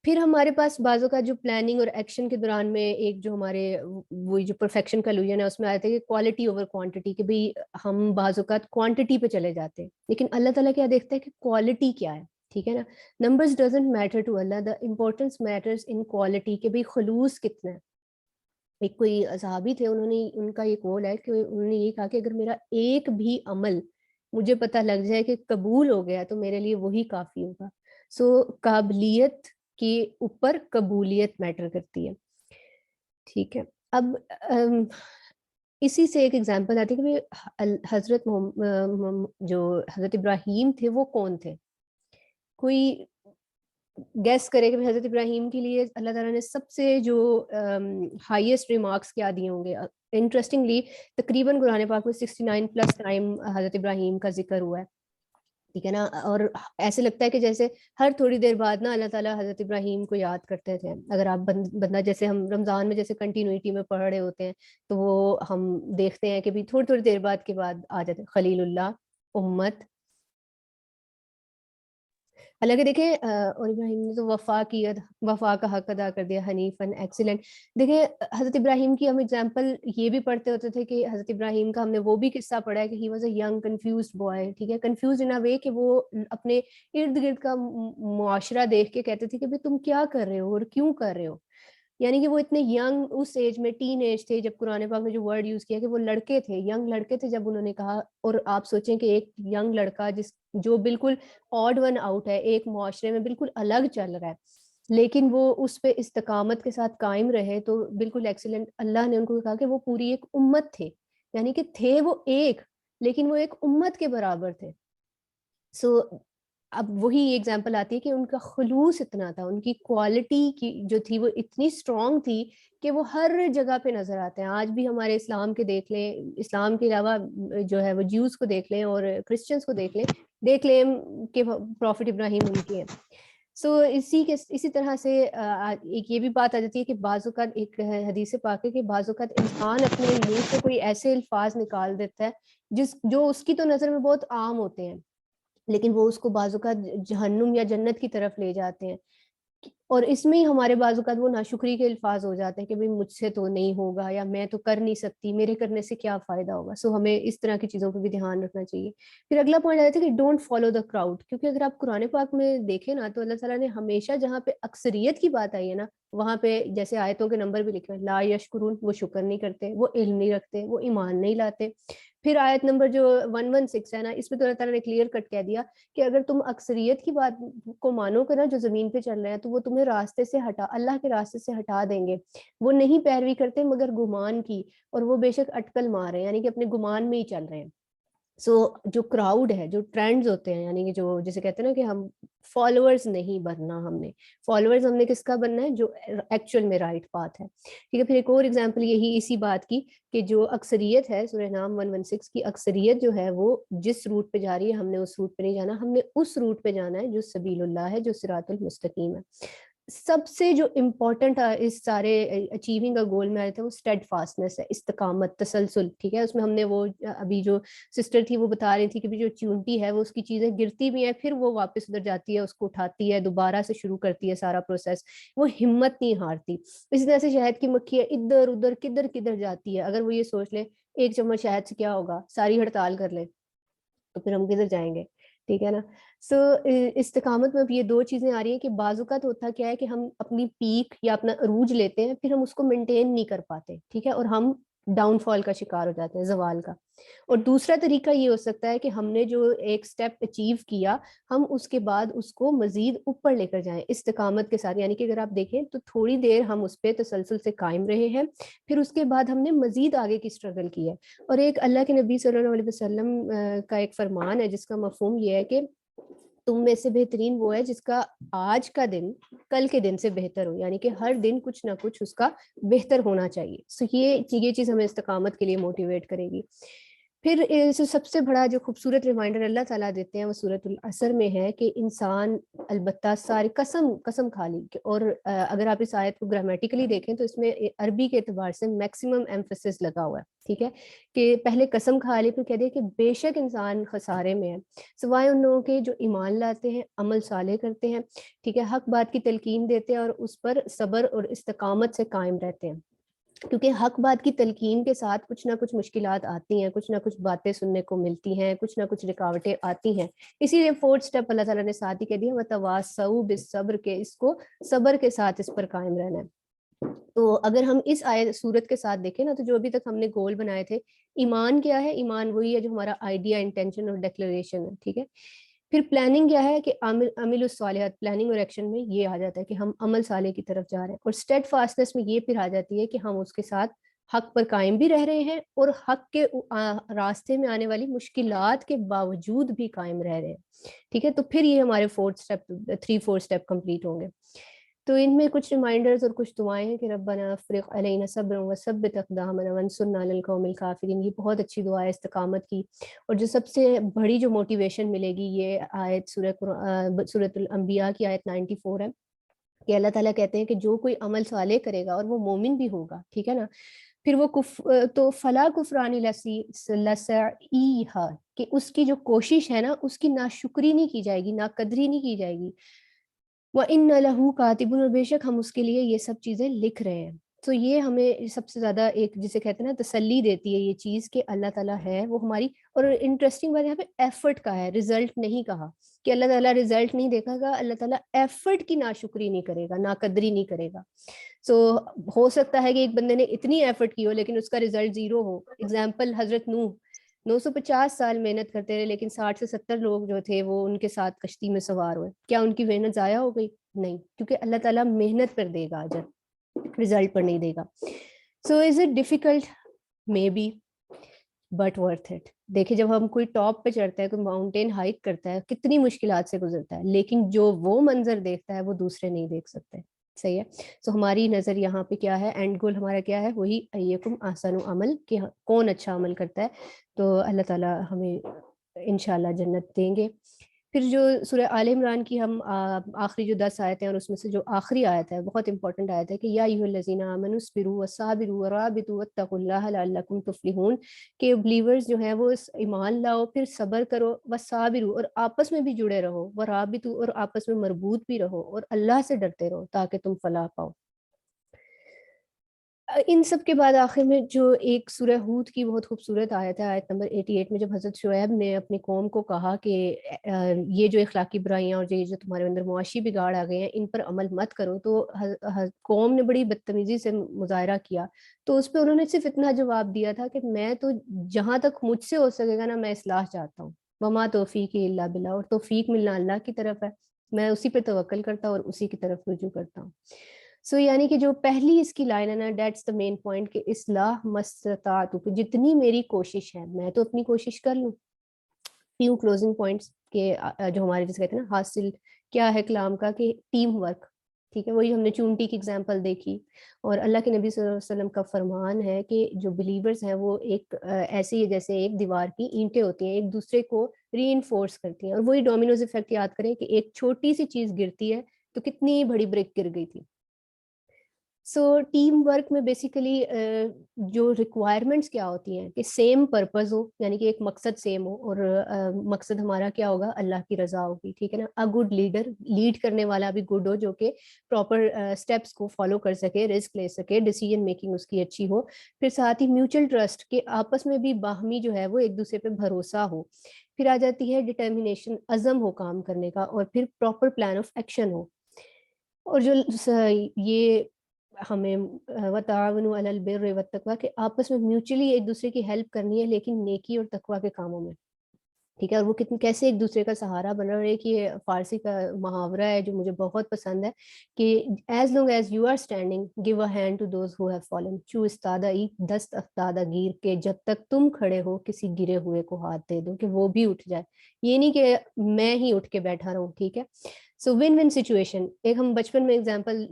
پھر ہمارے پاس بعضوں کا جو پلاننگ اور ایکشن کے دوران میں ایک جو ہمارے وہی جو پرفیکشن کا الوژن ہے اس میں آیا تھا کہ کوالٹی اوور کوانٹٹی، کہ بھئی ہم بعض اوقات کوانٹٹی پہ چلے جاتے ہیں، لیکن اللہ تعالیٰ کیا دیکھتا ہے کہ کوالٹی کیا ہے. ٹھیک ہے نا، numbers doesn't matter to Allah, the importance matters in quality, کہ بھئی خلوص کتنا ہے. ایک کوئی صحابی تھے، انہوں نے ان کا یہ قول ہے کہ انہوں نے یہ کہا کہ اگر میرا ایک بھی عمل مجھے پتہ لگ جائے کہ قبول ہو گیا تو میرے لیے وہی کافی ہوگا. سو قابلیت کے اوپر قبولیت میٹر کرتی ہے. ٹھیک ہے، اب اسی سے ایک ایگزامپل آتی ہے کہ حضرت جو حضرت ابراہیم تھے وہ کون تھے. کوئی گیس کرے کہ حضرت ابراہیم کے لیے اللہ تعالیٰ نے سب سے جو ہائیسٹ ریمارکس کیا دیے ہوں گے. انٹرسٹنگلی تقریباً قرآن پاک میں 69+ ٹائم حضرت ابراہیم کا ذکر ہوا ہے. ٹھیک ہے نا. اور ایسے لگتا ہے کہ جیسے ہر تھوڑی دیر بعد نا اللہ تعالیٰ حضرت ابراہیم کو یاد کرتے تھے. اگر آپ بندہ جیسے ہم رمضان میں جیسے کنٹینیوٹی میں پڑھ رہے ہوتے ہیں تو وہ ہم دیکھتے ہیں کہ بھی تھوڑی تھوڑی دیر بعد کے بعد آ جاتے ہیں خلیل اللہ، امت. حالانکہ دیکھیں اور ابراہیم نے تو وفا کا حق ادا کر دیا، حنیفن ایکسیلنٹ. دیکھیں حضرت ابراہیم کی ہم اگزامپل یہ بھی پڑھتے ہوتے تھے کہ حضرت ابراہیم کا ہم نے وہ بھی قصہ پڑھا ہے کہ he was a young confused boy. ٹھیک ہے، کنفیوز ان اے وے کہ وہ اپنے ارد گرد کا معاشرہ دیکھ کے کہتے تھے کہ تم کیا کر رہے ہو اور کیوں کر رہے ہو. یعنی کہ وہ اتنے ینگ اس ایج میں، ٹین ایج تھے، جب قرآن پاک میں جو ورڈ یوز کیا کہ وہ لڑکے تھے، ینگ لڑکے تھے جب انہوں نے کہا. اور آپ سوچیں کہ ایک ینگ لڑکا جو بالکل آڈ ون آؤٹ ہے، ایک معاشرے میں بالکل الگ چل رہا ہے، لیکن وہ اس پہ استقامت کے ساتھ قائم رہے تو بالکل ایکسیلنٹ. اللہ نے ان کو کہا کہ وہ پوری ایک امت تھے، یعنی کہ تھے وہ ایک لیکن وہ ایک امت کے برابر تھے. سو اب وہی ایگزامپل آتی ہے کہ ان کا خلوص اتنا تھا، ان کی کوالٹی کی جو تھی وہ اتنی اسٹرانگ تھی کہ وہ ہر جگہ پہ نظر آتے ہیں. آج بھی ہمارے اسلام کے دیکھ لیں، اسلام کے علاوہ جو ہے وہ جیوز کو دیکھ لیں اور کرسچنس کو دیکھ لیں کہ پروفٹ ابراہیم ان کے ہیں. سو اسی طرح سے ایک یہ بھی بات آ جاتی ہے کہ بعض اوقات ایک حدیث پاک ہے کہ بعض اوقات انسان اپنے منہ سے کوئی ایسے الفاظ نکال دیتا ہے جو اس کی تو نظر میں بہت عام ہوتے ہیں، لیکن وہ اس کو بعض اوقات جہنم یا جنت کی طرف لے جاتے ہیں. اور اس میں ہی ہمارے بعض اوقات وہ ناشکری کے الفاظ ہو جاتے ہیں کہ بھئی مجھ سے تو نہیں ہوگا، یا میں تو کر نہیں سکتی، میرے کرنے سے کیا فائدہ ہوگا. سو ہمیں اس طرح کی چیزوں پہ بھی دھیان رکھنا چاہیے. پھر اگلا پوائنٹ آتا ہے کہ ڈونٹ فالو دا کراؤڈ. کیونکہ اگر آپ قرآن پاک میں دیکھیں نا تو اللہ تعالیٰ نے ہمیشہ جہاں پہ اکثریت کی بات آئی ہے نا وہاں پہ جیسے آیتوں کے نمبر بھی لکھے ہیں، لا یشکرون، وہ شکر نہیں کرتے، وہ علم نہیں رکھتے، وہ ایمان نہیں لاتے. پھر آیت نمبر جو 116 ہے نا، اس میں تو اللہ تعالیٰ نے کلیئر کٹ کہہ دیا کہ اگر تم اکثریت کی بات کو مانو گے نا جو زمین پہ چل رہے ہیں تو وہ تمہیں راستے سے اللہ کے راستے سے ہٹا دیں گے. وہ نہیں پیروی کرتے مگر گمان کی، اور وہ بے شک اٹکل مار رہے ہیں، یعنی کہ اپنے گمان میں ہی چل رہے ہیں. سو جو کراؤڈ ہے، جو ٹرینڈز ہوتے ہیں، یعنی کہ جو جیسے کہتے ہیں نا کہ ہم فالوورز نہیں بننا، ہم نے کس کا بننا ہے؟ جو ایکچوئل میں رائٹ پاتھ ہے. ٹھیک ہے. پھر ایک اور ایگزامپل یہی اسی بات کی کہ جو اکثریت ہے، سورہ نام 116 کی اکثریت جو ہے وہ جس روٹ پہ جا رہی ہے ہم نے اس روٹ پہ نہیں جانا، ہم نے اس روٹ پہ جانا ہے جو سبیل اللہ ہے، جو صراط المستقیم ہے. سب سے جو امپورٹنٹ اس سارے اچیونگ کا گول میں آئے تھے وہ اسٹیڈ فاسٹنس ہے، استقامت، تسلسل. ٹھیک ہے. اس میں ہم نے وہ ابھی جو سسٹر تھی وہ بتا رہی تھی کہ جو چونٹی ہے وہ اس کی چیزیں گرتی بھی ہیں، پھر وہ واپس ادھر جاتی ہے، اس کو اٹھاتی ہے، دوبارہ سے شروع کرتی ہے سارا پروسیس. وہ ہمت نہیں ہارتی. اسی طرح سے شہد کی مکھی ہے، ادھر ادھر کدھر جاتی ہے. اگر وہ یہ سوچ لے ایک چمچ شہد سے کیا ہوگا، ساری ہڑتال کر لے تو پھر ہم کدھر جائیں گے. ٹھیک ہے نا. سو استقامت میں اب یہ دو چیزیں آ رہی ہیں کہ بعض اوقات ہوتا کیا ہے کہ ہم اپنی پیک یا اپنا عروج لیتے ہیں، پھر ہم اس کو مینٹین نہیں کر پاتے. ٹھیک ہے. اور ہم ڈاؤن فال کا شکار ہو جاتے ہیں، زوال کا. اور دوسرا طریقہ یہ ہو سکتا ہے کہ ہم نے جو ایک سٹیپ اچیو کیا، ہم اس کے بعد اس کو مزید اوپر لے کر جائیں استقامت کے ساتھ. یعنی کہ اگر آپ دیکھیں تو تھوڑی دیر ہم اس پہ تسلسل سے قائم رہے ہیں، پھر اس کے بعد ہم نے مزید آگے کی اسٹرگل کی ہے. اور ایک اللہ کے نبی صلی اللہ علیہ وسلم کا ایک فرمان ہے جس کا مفہوم یہ ہے کہ تم میں سے بہترین وہ ہے جس کا آج کا دن کل کے دن سے بہتر ہو، یعنی کہ ہر دن کچھ نہ کچھ اس کا بہتر ہونا چاہیے. سو یہ چیز ہمیں استقامت کے لیے موٹیویٹ کرے گی. پھر سب سے بڑا جو خوبصورت ریمائنڈر اللہ تعالیٰ دیتے ہیں وہ سورۃ العصر میں ہے کہ انسان البتہ ساری قسم کھا لی. اور اگر آپ اس آیت کو گرامیٹیکلی دیکھیں تو اس میں عربی کے اعتبار سے میکسیمم ایمفیسس لگا ہوا ہے. ٹھیک ہے. کہ پہلے قسم کھا لی، پھر کہہ دیا کہ بے شک انسان خسارے میں ہے سوائے ان لوگوں کے جو ایمان لاتے ہیں، عمل صالح کرتے ہیں. ٹھیک ہے. حق بات کی تلقین دیتے ہیں اور اس پر صبر اور استقامت سے قائم رہتے ہیں. کیونکہ حق بات کی تلقین کے ساتھ کچھ نہ کچھ مشکلات آتی ہیں، کچھ نہ کچھ باتیں سننے کو ملتی ہیں، کچھ نہ کچھ رکاوٹیں آتی ہیں. اسی لیے 4th اسٹیپ اللہ تعالیٰ نے ساتھ ہی کہہ دیا وَتَوَاصَوْا بِالصَّبْرِ، کہ اس کو صبر کے ساتھ اس پر قائم رہنا ہے. تو اگر ہم اس صورت کے ساتھ دیکھیں نا تو جو ابھی تک ہم نے گول بنائے تھے، ایمان کیا ہے؟ ایمان وہی ہے جو ہمارا آئیڈیا، انٹینشن اور ڈیکلریشن ہے. ٹھیک ہے. پھر پلاننگ کیا ہے کہ عمل الصالحات، پلاننگ اور ایکشن میں یہ آ جاتا ہے کہ ہم عمل صالح کی طرف جا رہے ہیں. اور اسٹیڈ فاسٹنس میں یہ پھر آ جاتی ہے کہ ہم اس کے ساتھ حق پر قائم بھی رہ رہے ہیں اور حق کے راستے میں آنے والی مشکلات کے باوجود بھی قائم رہ رہے ہیں. ٹھیک ہے. تو پھر یہ ہمارے 4 اسٹیپ کمپلیٹ ہوں گے. تو ان میں کچھ ریمائنڈرز اور کچھ دعائیں ہیں کہ ربنا افرغ علینا صبرا وثبت اقدامنا وانصرنا علی القوم الکافرین. یہ بہت اچھی دعا ہے استقامت کی. اور جو سب سے بڑی جو موٹیویشن ملے گی یہ آیت سورۃ الانبیاء کی آیت 94 ہے کہ اللہ تعالیٰ کہتے ہیں کہ جو کوئی عمل صالح کرے گا اور وہ مومن بھی ہوگا, ٹھیک ہے نا, پھر وہ تو فلا کفران لسعیہا, کہ اس کی جو کوشش ہے نا اس کی ناشکری نہیں کی جائے گی, ناقدری نہیں کی جائے گی. وَإِنَّ لَهُ كَاتِبٌ, اور بے شک ہم اس کے لیے یہ سب چیزیں لکھ رہے ہیں. تو یہ ہمیں سب سے زیادہ ایک جسے کہتے ہیں نا تسلی دیتی ہے یہ چیز کہ اللہ تعالیٰ ہے وہ ہماری. اور انٹرسٹنگ بات یہاں پہ ایفرٹ کا ہے, رزلٹ نہیں کہا کہ اللہ تعالیٰ رزلٹ نہیں دیکھا گا, اللہ تعالیٰ ایفرٹ کی ناشکری نہیں کرے گا, ناقدری نہیں کرے گا. سو ہو سکتا ہے کہ ایک بندے نے اتنی ایفرٹ کی ہو لیکن اس کا رزلٹ زیرو ہو. اگزامپل حضرت نوح 950 سال محنت کرتے رہے لیکن 60 سے 70 لوگ جو تھے وہ ان کے ساتھ کشتی میں سوار ہوئے. کیا ان کی محنت ضائع ہو گئی؟ نہیں, کیونکہ اللہ تعالیٰ محنت پر دے گا اجر, رزلٹ پر نہیں دے گا. So is it difficult? Maybe, but worth it. دیکھیں جب ہم کوئی ٹاپ پہ چڑھتا ہے, کوئی ماؤنٹین ہائک کرتا ہے, کتنی مشکلات سے گزرتا ہے, لیکن جو وہ منظر دیکھتا ہے وہ دوسرے نہیں دیکھ سکتے. صحیح ہے. سو ہماری نظر یہاں پہ کیا ہے, اینڈ گول ہمارا کیا ہے, وہی ایکم احسن عمل, کہ کون اچھا عمل کرتا ہے. تو اللہ تعالیٰ ہمیں انشاءاللہ جنت دیں گے. پھر جو سورہ آل عمران کی ہم آخری جو 10 آیتیں ہیں اور اس میں سے جو آخری آیت ہے بہت امپورٹنٹ آیت ہے کہ یا ایھا الذین آمنوا اصبروا وصابروا ورابطوا واتقوا اللہ لعلکم تفلحون, کہ بلیورز جو ہیں وہ ایمان لاؤ, پھر صبر کرو, وصابروا اور آپس میں بھی جڑے رہو, ورابطوا اور آپس میں مربوط بھی رہو, اور اللہ سے ڈرتے رہو تاکہ تم فلاح پاؤ. ان سب کے بعد آخر میں جو ایک سورہ ہود کی بہت خوبصورت آیت ہے, آیت نمبر 88 میں, جب حضرت شعیب نے اپنی قوم کو کہا کہ یہ جو اخلاقی برائیاں اور یہ جو تمہارے اندر معاشی بگاڑ آ گئے ہیں ان پر عمل مت کرو, تو قوم نے بڑی بدتمیزی سے مظاہرہ کیا. تو اس پہ انہوں نے صرف اتنا جواب دیا تھا کہ میں تو جہاں تک مجھ سے ہو سکے گا نا میں اصلاح چاہتا ہوں, وما توفیقی الا باللہ, اور توفیق ملنا اللہ کی طرف ہے, میں اسی پہ توکل کرتا ہوں اور اسی کی طرف رجوع کرتا ہوں. سو یعنی کہ جو پہلی اس کی لائن ہے نا, دیٹس دا مین پوائنٹ, کہ اصلاح مستطاعت, جتنی میری کوشش ہے میں تو اپنی کوشش کر لوں. فیو کلوزنگ پوائنٹس کہ جو ہمارے جسے کہتے ہیں نا حاصل کیا ہے کلام کا, کہ ٹیم ورک, ٹھیک ہے, وہی ہم نے چونٹی کی اگزامپل دیکھی. اور اللہ کے نبی صلی اللہ علیہ وسلم کا فرمان ہے کہ جو بلیورز ہیں وہ ایک ایسی جیسے ایک دیوار کی اینٹیں ہوتی ہیں, ایک دوسرے کو ری انفورس کرتی ہیں. اور وہی ڈومینوز ایفیکٹ یاد کریں کہ ایک چھوٹی سی چیز گرتی ہے تو کتنی بڑی بریک گر گئی تھی. سو ٹیم ورک میں بیسیکلی جو ریکوائرمنٹس کیا ہوتی ہیں کہ سیم پرپز ہو, یعنی کہ ایک مقصد سیم ہو, اور مقصد ہمارا کیا ہوگا, اللہ کی رضا ہوگی, ٹھیک ہے نا. ا گڈ لیڈر, لیڈ کرنے والا بھی گڈ ہو, جو کہ پراپر اسٹیپس کو فالو کر سکے, رسک لے سکے, ڈیسیجن میکنگ اس کی اچھی ہو. پھر ساتھ ہی میوچل ٹرسٹ, کہ آپس میں بھی باہمی جو ہے وہ ایک دوسرے پہ بھروسہ ہو. پھر آ جاتی ہے ڈٹرمینیشن, عزم ہو کام کرنے کا, اور پھر پراپر پلان آف ایکشن ہو. اور جو یہ ہمیں وتعاونوا علی البر والتقوی, کہ آپس میں میوچلی ایک دوسرے کی ہیلپ کرنی ہے لیکن نیکی اور تقوی کے کاموں میں, ٹھیک ہے. اور وہ کیسے ایک دوسرے کا سہارا بن رہا ہے, کہ یہ فارسی کا محاورہ ہے جو مجھے بہت پسند ہے, کہ as long as you are standing give a hand to those who have fallen, چو استادہ ای دست افتادہ گیر, کے جب تک تم کھڑے ہو کسی گرے ہوئے کو ہاتھ دے دو کہ وہ بھی اٹھ جائے. یہ نہیں کہ میں ہی اٹھ کے بیٹھا رہوں, ٹھیک ہے. So one one situation. ایک ہم بچپن میں اگزامپل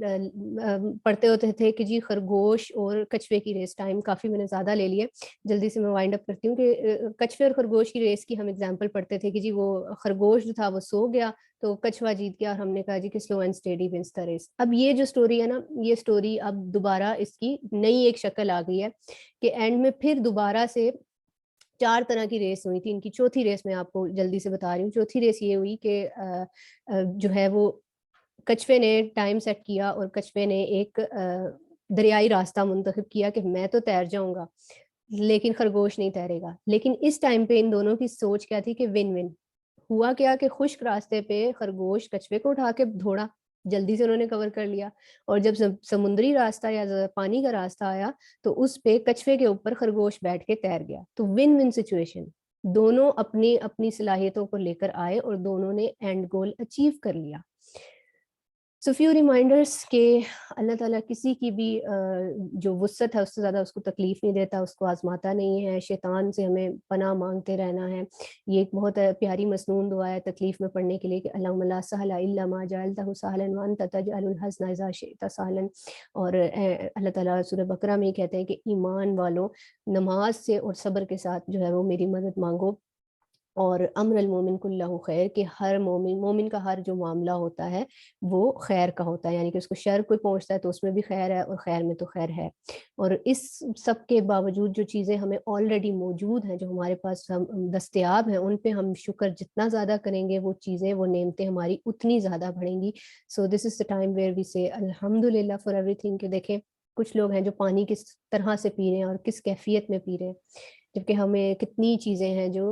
پڑھتے ہوتے تھے کہ جی خرگوش اور کچھوے کی ریس, ٹائم کافی میں نے زیادہ لے لیا, جلدی سے میں وائنڈ اپ کرتی ہوں, کہ کچھوے اور خرگوش کی ریس کی ہم اگزامپل پڑھتے تھے کہ جی وہ خرگوش جو تھا وہ سو گیا تو کچھوا جیت گیا, اور ہم نے کہا جی کہ slow and steady wins the race. اب یہ جو سٹوری ہے نا, یہ سٹوری اب دوبارہ اس کی نئی ایک شکل آ گئی ہے, کہ اینڈ میں پھر دوبارہ سے 4 طرح کی ریس ہوئی تھی. ان کی چوتھی ریس میں آپ کو جلدی سے بتا رہی ہوں. چوتھی ریس یہ ہوئی کہ جو ہے وہ کچھوے نے ٹائم سیٹ کیا, اور کچھوے نے ایک دریائی راستہ منتخب کیا کہ میں تو تیر جاؤں گا لیکن خرگوش نہیں تیرے گا. لیکن اس ٹائم پہ ان دونوں کی سوچ کیا تھی کہ ون ون. ہوا کیا کہ خشک راستے پہ خرگوش کچھوے کو اٹھا کے دھوڑا, جلدی سے انہوں نے کور کر لیا, اور جب سمندری راستہ یا پانی کا راستہ آیا تو اس پہ کچھوے کے اوپر خرگوش بیٹھ کے تیر گیا. تو ون ون سچویشن, دونوں اپنی اپنی صلاحیتوں کو لے کر آئے اور دونوں نے اینڈ گول اچیو کر لیا. سو فیو ریمائنڈرس کہ اللہ تعالیٰ کسی کی بھی جو وسعت ہے اس سے زیادہ اس کو تکلیف نہیں دیتا، اس کو آزماتا نہیں ہے. شیطان سے ہمیں پناہ مانگتے رہنا ہے. یہ ایک بہت پیاری مسنون دعا ہے تکلیف میں پڑھنے کے لیے کہ اللہم لا سہل الا ما جعلتہ سہلا وانت تجعل الحزن اذا شئت سہلا. اور اللہ تعالیٰ سورہ بقرہ میں کہتے ہیں کہ ایمان والوں نماز سے اور صبر کے ساتھ جو ہے وہ میری مدد مانگو. اور امر المومن کلہ خیر، کہ ہر مومن کا ہر جو معاملہ ہوتا ہے وہ خیر کا ہوتا ہے، یعنی کہ اس کو شر کوئی پہنچتا ہے تو اس میں بھی خیر ہے اور خیر میں تو خیر ہے. اور اس سب کے باوجود جو چیزیں ہمیں آلریڈی موجود ہیں، جو ہمارے پاس دستیاب ہیں، ان پہ ہم شکر جتنا زیادہ کریں گے وہ چیزیں، وہ نعمتیں ہماری اتنی زیادہ بڑھیں گی. سو دس از دا ٹائم ویئر وی سے الحمد للہ فار ایوری تھنگ. کہ دیکھیں کچھ لوگ ہیں جو پانی کس طرح سے پی رہے ہیں اور کس کیفیت میں پی رہے ہیں، جبکہ ہمیں کتنی چیزیں ہیں جو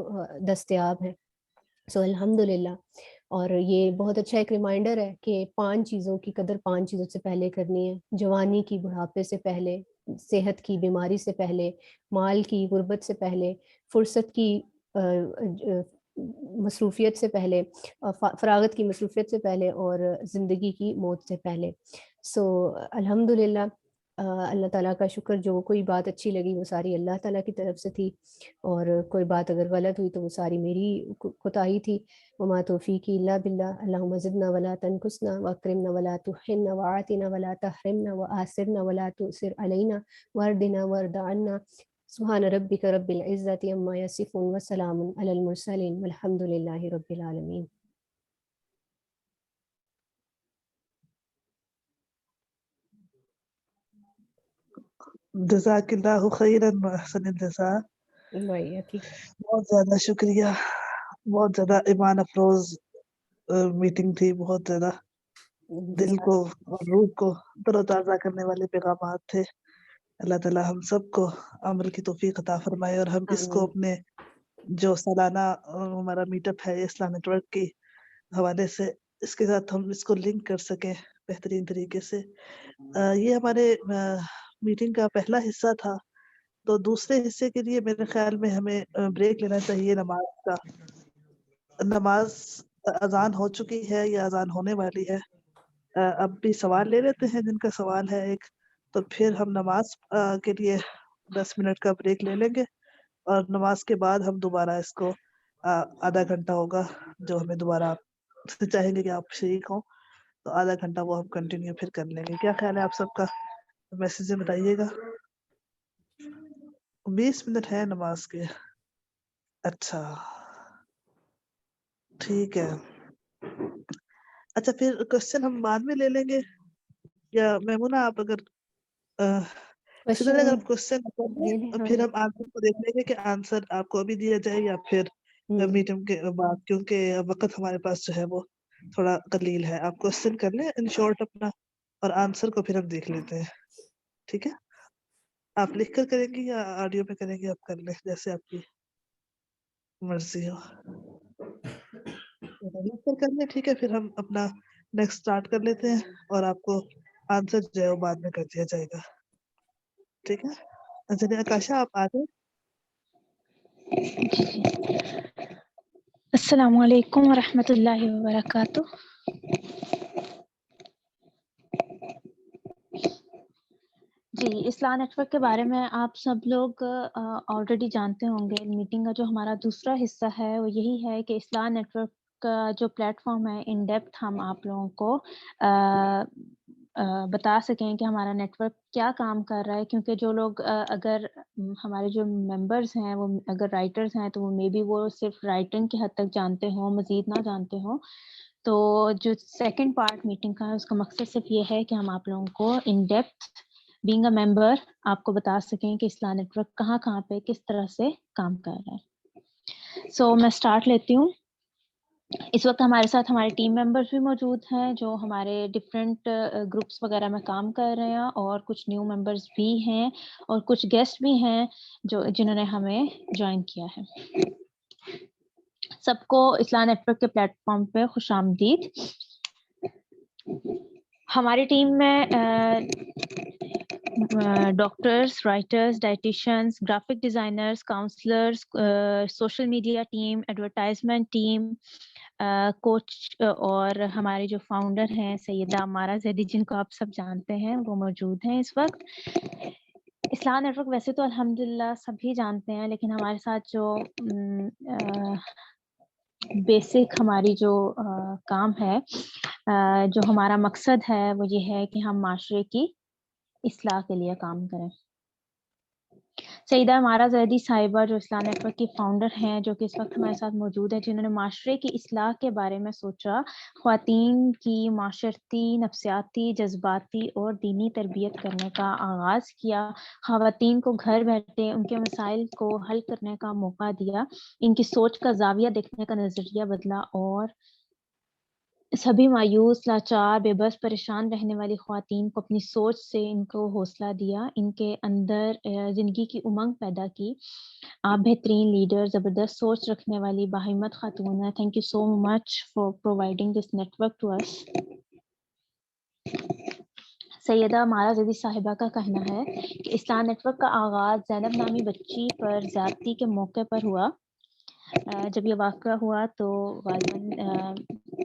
دستیاب ہیں. سو الحمد للہ. اور یہ بہت اچھا ایک ریمائنڈر ہے کہ 5 چیزوں کی قدر 5 چیزوں سے پہلے کرنی ہے. جوانی کی بڑھاپے سے پہلے، صحت کی بیماری سے پہلے، مال کی غربت سے پہلے، فرصت کی مصروفیت سے پہلے، فراغت کی مصروفیت سے پہلے، اور زندگی کی موت سے پہلے. سو الحمد للہ. اللہ تعالیٰ کا شکر، جو کوئی بات اچھی لگی وہ ساری اللہ تعالیٰ کی طرف سے تھی، اور کوئی بات اگر غلط ہوئی تو وہ ساری میری کوتاہی تھی. وما توفیقی الا باللہ. اللہم زدنا ولا تنقصنا واکرمنا ولا تحرمنا وآتنا ولا تحرمنا وآثرنا ولا تؤثر علینا واردنا وارض عنا. سبحان ربک رب العزت عما یصفون وسلام علی المرسلین والحمد للہ رب العالمین. جزاک اللہ خیراً واحسن الجزاء. بہت زیادہ شکریہ. بہت زیادہ ایمان افروز میٹنگ تھی. بہت زیادہ دل کو اور روح کو تر و تازہ کرنے والے پیغامات تھے. اللہ تعالیٰ ہم سب کو عمل کی توفیق عطا فرمائے، اور ہم اس کو اپنے جو سالانہ ہمارا میٹ اپ ہے اسلام نیٹ ورک کے حوالے سے اس کے ساتھ ہم اس کو لنک کر سکیں بہترین طریقے سے. یہ ہمارے میٹنگ کا پہلا حصہ تھا، تو دوسرے حصے کے لیے میرے خیال میں ہمیں بریک لینا چاہیے نماز کا. نماز اذان ہو چکی ہے یا اذان ہونے والی ہے. اب بھی سوال لے لیتے ہیں جن کا سوال ہے ایک، تو پھر ہم نماز کے لیے 10 منٹ کا بریک لے لیں گے، اور نماز کے بعد ہم دوبارہ اس کو آدھا گھنٹہ ہوگا جو ہمیں دوبارہ آپ سے چاہیں گے کہ آپ شریک ہوں، تو آدھا گھنٹہ وہ ہم کنٹینیو پھر کر لیں گے. کیا خیال ہے آپ سب کا؟ میسج میں بتائیے گا. 20 منٹ ہے نماز کے. اچھا ٹھیک ہے. اچھا پھر کوشچن ہم بعد میں لے لیں گے، یا میمونہ آپ اگر اگر آپ کوشچن پھر ہم آنسر کو دیکھ لیں گے کہ آنسر آپ کو ابھی دیا جائے یا پھر میٹنگ کے بعد، کیونکہ وقت ہمارے پاس جو ہے وہ تھوڑا قلیل ہے. آپ کوشچن کر لیں ان شارٹ اپنا، اور آنسر کو پھر ہم دیکھ لیتے ہیں. ٹھیک ہے؟ آپ لکھ کر کریں گے یا آڈیو پہ کریں گے؟ آپ کر لیں جیسے آپ کی مرضی ہو. لکھ کر کر لیں. ٹھیک ہے، پھر ہم اپنا نیکسٹ اسٹارٹ کر لیتے ہیں، اور آپ کو آنسر جو ہے وہ بعد میں کر دیا جائے گا. ٹھیک ہے؟ اچھا آکاشا آپ آ جائیں. السلام علیکم ورحمۃ اللہ وبرکاتہ. جی، اصلاح نیٹ ورک کے بارے میں آپ سب لوگ آلریڈی جانتے ہوں گے. میٹنگ کا جو ہمارا دوسرا حصہ ہے وہ یہی ہے کہ اصلاح نیٹ ورک کا جو پلیٹ فارم ہے ان ڈیپتھ ہم آپ لوگوں کو بتا سکیں کہ ہمارا نیٹ ورک کیا کام کر رہا ہے. کیونکہ جو لوگ اگر ہمارے جو ممبرز ہیں وہ اگر رائٹرز ہیں تو وہ مے بی وہ صرف رائٹنگ کی حد تک جانتے ہوں، مزید نہ جانتے ہوں. تو جو سیکنڈ پارٹ میٹنگ کا ہے اس کا مقصد صرف یہ ہے کہ ہم آپ لوگوں کو ان ڈیپتھ بینگ اے ممبر آپ کو بتا سکیں کہ اصلاح نیٹ ورک کہاں کہاں پہ کس طرح سے کام کر رہا ہے. سو میں اسٹارٹ لیتی ہوں. اس وقت ہمارے ساتھ ہمارے ٹیم ممبرز بھی موجود ہیں جو ہمارے ڈفرینٹ گروپس وغیرہ میں کام کر رہے ہیں، اور کچھ نیو ممبرز بھی ہیں، اور کچھ گیسٹ بھی ہیں جنہوں نے ہمیں جوائن کیا ہے. سب کو اصلاح نیٹ ورک کے پلیٹ فارم پہ خوش آمدید. ہماری ٹیم میں doctors, writers, dietitians, graphic designers, counsellors, social media team, advertisement team, coach اور ہمارے جو فاؤنڈر ہیں سیدہ عمارہ زیدی، جن کو آپ سب جانتے ہیں، وہ موجود ہیں اس وقت. اصلاح نیٹ ورک ویسے تو الحمدللہ سبھی جانتے ہیں، لیکن ہمارے ساتھ جو بیسک ہماری جو کام ہے، جو ہمارا مقصد ہے، وہ یہ ہے کہ ہم معاشرے کی اصلاح کے لیے کام کریں. سیدہ عمارہ زیدی صاحبہ جو اصلاح نیٹ ورک کی فاؤنڈر ہیں، جو کہ اس وقت ہمارے ساتھ موجود ہے، جنہوں نے معاشرے کی اصلاح کے بارے میں سوچا، خواتین کی معاشرتی، نفسیاتی، جذباتی اور دینی تربیت کرنے کا آغاز کیا، خواتین کو گھر بیٹھے ان کے مسائل کو حل کرنے کا موقع دیا، ان کی سوچ کا زاویہ دیکھنے کا نظریہ بدلا، اور سبھی مایوس، لاچار، بے بس، پریشان رہنے والی خواتین کو اپنی سوچ سے ان کو حوصلہ دیا، ان کے اندر زندگی کی امنگ پیدا کی. آپ بہترین لیڈر، زبردست سوچ رکھنے والی باہمت خاتون ہیں. Thank you so much for providing this network to us. Syeda Ammara Zaidi sahiba کا کہنا ہے کہ اصلاح نیٹ ورک کا آغاز زینب نامی بچی پر زیادتی کے موقع پر ہوا. جب یہ واقعہ ہوا تو غالباً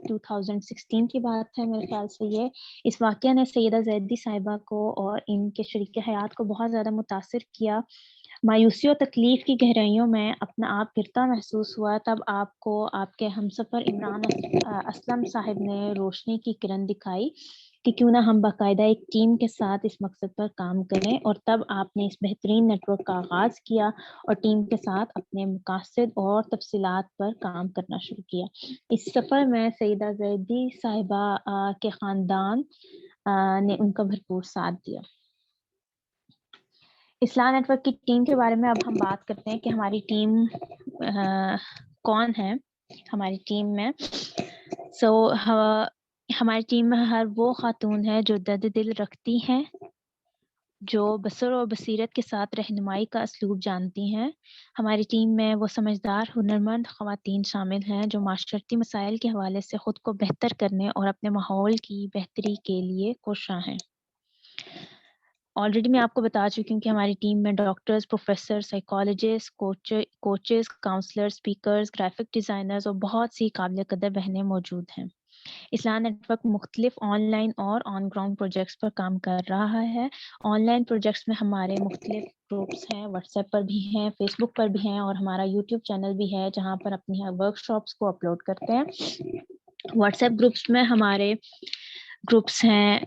2016 کی بات ہے میرے خیال سے. اس واقعہ نے سیدہ زیدی صاحبہ کو اور ان کے شریک حیات کو بہت زیادہ متاثر کیا. مایوسی اور تکلیف کی گہرائیوں میں اپنا آپ گرتا محسوس ہوا. تب آپ کو آپ کے ہمسفر عمران اسلم صاحب نے روشنی کی کرن دکھائی کہ کیوں نہ ہم باقاعدہ ایک ٹیم کے ساتھ اس مقصد پر کام کریں، اور تب آپ نے اس بہترین نیٹ ورک کا آغاز کیا اور ٹیم کے ساتھ اپنے مقاصد اور تفصیلات پر کام کرنا شروع کیا. اس سفر میں سیدہ زیدی صاحبہ کے خاندان نے ان کا بھرپور ساتھ دیا. اصلاح نیٹ ورک کی ٹیم کے بارے میں اب ہم بات کرتے ہیں کہ ہماری ٹیم کون ہے. ہماری ٹیم میں ہماری ٹیم میں ہر وہ خاتون ہے جو درد دل رکھتی ہیں، جو بصر اور بصیرت کے ساتھ رہنمائی کا اسلوب جانتی ہیں. ہماری ٹیم میں وہ سمجھدار، ہنرمند خواتین شامل ہیں جو معاشرتی مسائل کے حوالے سے خود کو بہتر کرنے اور اپنے ماحول کی بہتری کے لیے کوشاں ہیں. آلریڈی میں آپ کو بتا چکی ہوں کہ ہماری ٹیم میں doctors, professor, psychologist, coaches, counsellor, speakers, graphic designers اور بہت سی قابل قدر بہنیں موجود ہیں. اصلاح نیٹ ورک مختلف آن لائن اور آن گراؤنڈ پروجیکٹس پر کام کر رہا ہے. آن لائن پروجیکٹس میں ہمارے مختلف گروپس ہیں، واٹس ایپ پر بھی ہیں، فیس بک پر بھی ہیں، اور ہمارا یوٹیوب چینل بھی ہے جہاں پر اپنی ورک شاپس کو اپلوڈ کرتے ہیں. واٹس ایپ گروپس میں ہمارے گروپس ہیں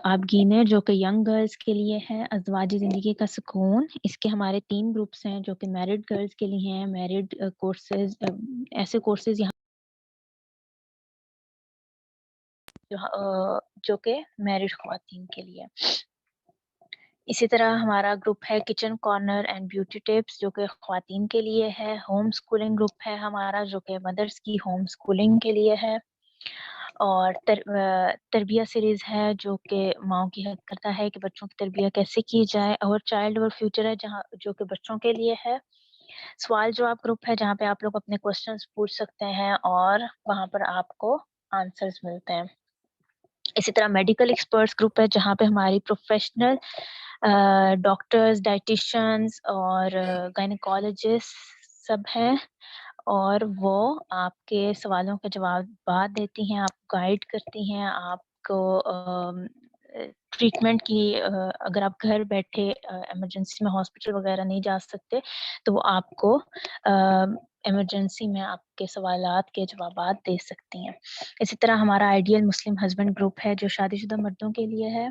آپ گینے جو کہ ینگ گرلز کے لیے ہے، ازدواجی زندگی کا سکون. اس کے ہمارے 3 گروپس ہیں جو کہ میرڈ گرلز کے لیے ہیں، میرڈ کورسز، ایسے کورسز یہاں جو کہ میرڈ خواتین کے لیے. اسی طرح ہمارا گروپ ہے kitchen corner and beauty tips جو کہ خواتین کے لیے ہے. ہوم سکولنگ گروپ ہے ہمارا جو کہ مدرس کی ہوم سکولنگ کے لیے ہے. اور تربیہ سیریز ہے جو کہ ماؤں کی ہیلپ کرتا ہے کہ بچوں کی تربیہ کیسے کی جائے. اور چائلڈ اور فیوچر ہے جہاں جو کہ بچوں کے لیے ہے. سوال جواب گروپ ہے جہاں پہ آپ لوگ اپنے کوسچنز پوچھ سکتے ہیں اور وہاں پر آپ کو آنسرز ملتے ہیں. اسی طرح میڈیکل ایکسپرٹس گروپ ہے جہاں پہ ہماری پروفیشنل ڈاکٹرز، ڈائٹیشنز اور گائنیکالوجسٹ سب ہیں، اور وہ آپ کے سوالوں کے جوابات دیتی ہیں، آپ کو گائیڈ کرتی ہیں، آپ کو ٹریٹمنٹ کی اگر آپ گھر بیٹھے ایمرجنسی میں ہاسپٹل وغیرہ نہیں جا سکتے تو وہ آپ کو ایمرجنسی میں آپ کے سوالات کے جوابات دے سکتی ہیں. اسی طرح ہمارا آئیڈیل مسلم ہسبینڈ گروپ ہے جو شادی شدہ مردوں کے لیے ہے.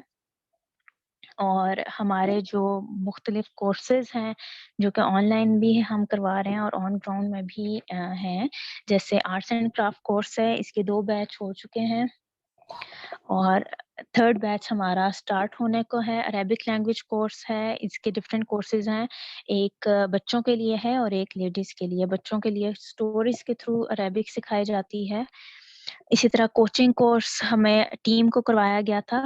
اور ہمارے جو مختلف کورسز ہیں جو کہ آن لائن بھی ہم کروا رہے ہیں اور آن گراؤنڈ میں بھی ہیں، جیسے آرٹس اینڈ کرافٹ کورس ہے، اس کے 2 بیچ ہو چکے ہیں اور 3rd بیچ ہمارا سٹارٹ ہونے کو ہے. عربک لینگویج کورس ہے، اس کے ڈفرینٹ کورسز ہیں، ایک بچوں کے لیے ہے اور ایک لیڈیز کے لیے. بچوں کے لیے سٹوریز کے تھرو عربک سکھائی جاتی ہے. اسی طرح کوچنگ کورس ہمیں ٹیم کو کروایا گیا تھا.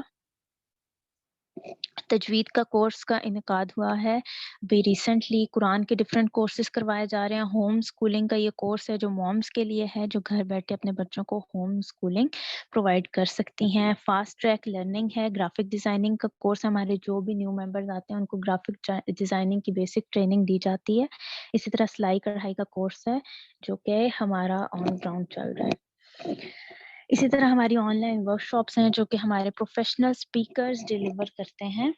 تجوید کا کورس کا انعقاد ہوا ہے. بھی ریسنٹلی قرآن کے ڈفرینٹ کورسز کروائے جا رہے ہیں. ہوم سکولنگ کا یہ کورس ہے جو مومز کے لیے ہے، جو گھر بیٹھے اپنے بچوں کو ہوم سکولنگ پرووائڈ کر سکتی ہیں. فاسٹ ٹریک لرننگ ہے. گرافک ڈیزائننگ کا کورس ہمارے جو بھی نیو ممبرز آتے ہیں ان کو گرافک ڈیزائننگ کی بیسک ٹریننگ دی جاتی ہے. اسی طرح سلائی کڑھائی کا کورس ہے جو کہ ہمارا آن گراؤنڈ چل رہا ہے. اسی طرح ہماری آن لائن ورک شاپس ہیں جو کہ ہمارے پروفیشنل اسپیکرز ڈیلیور کرتے ہیں،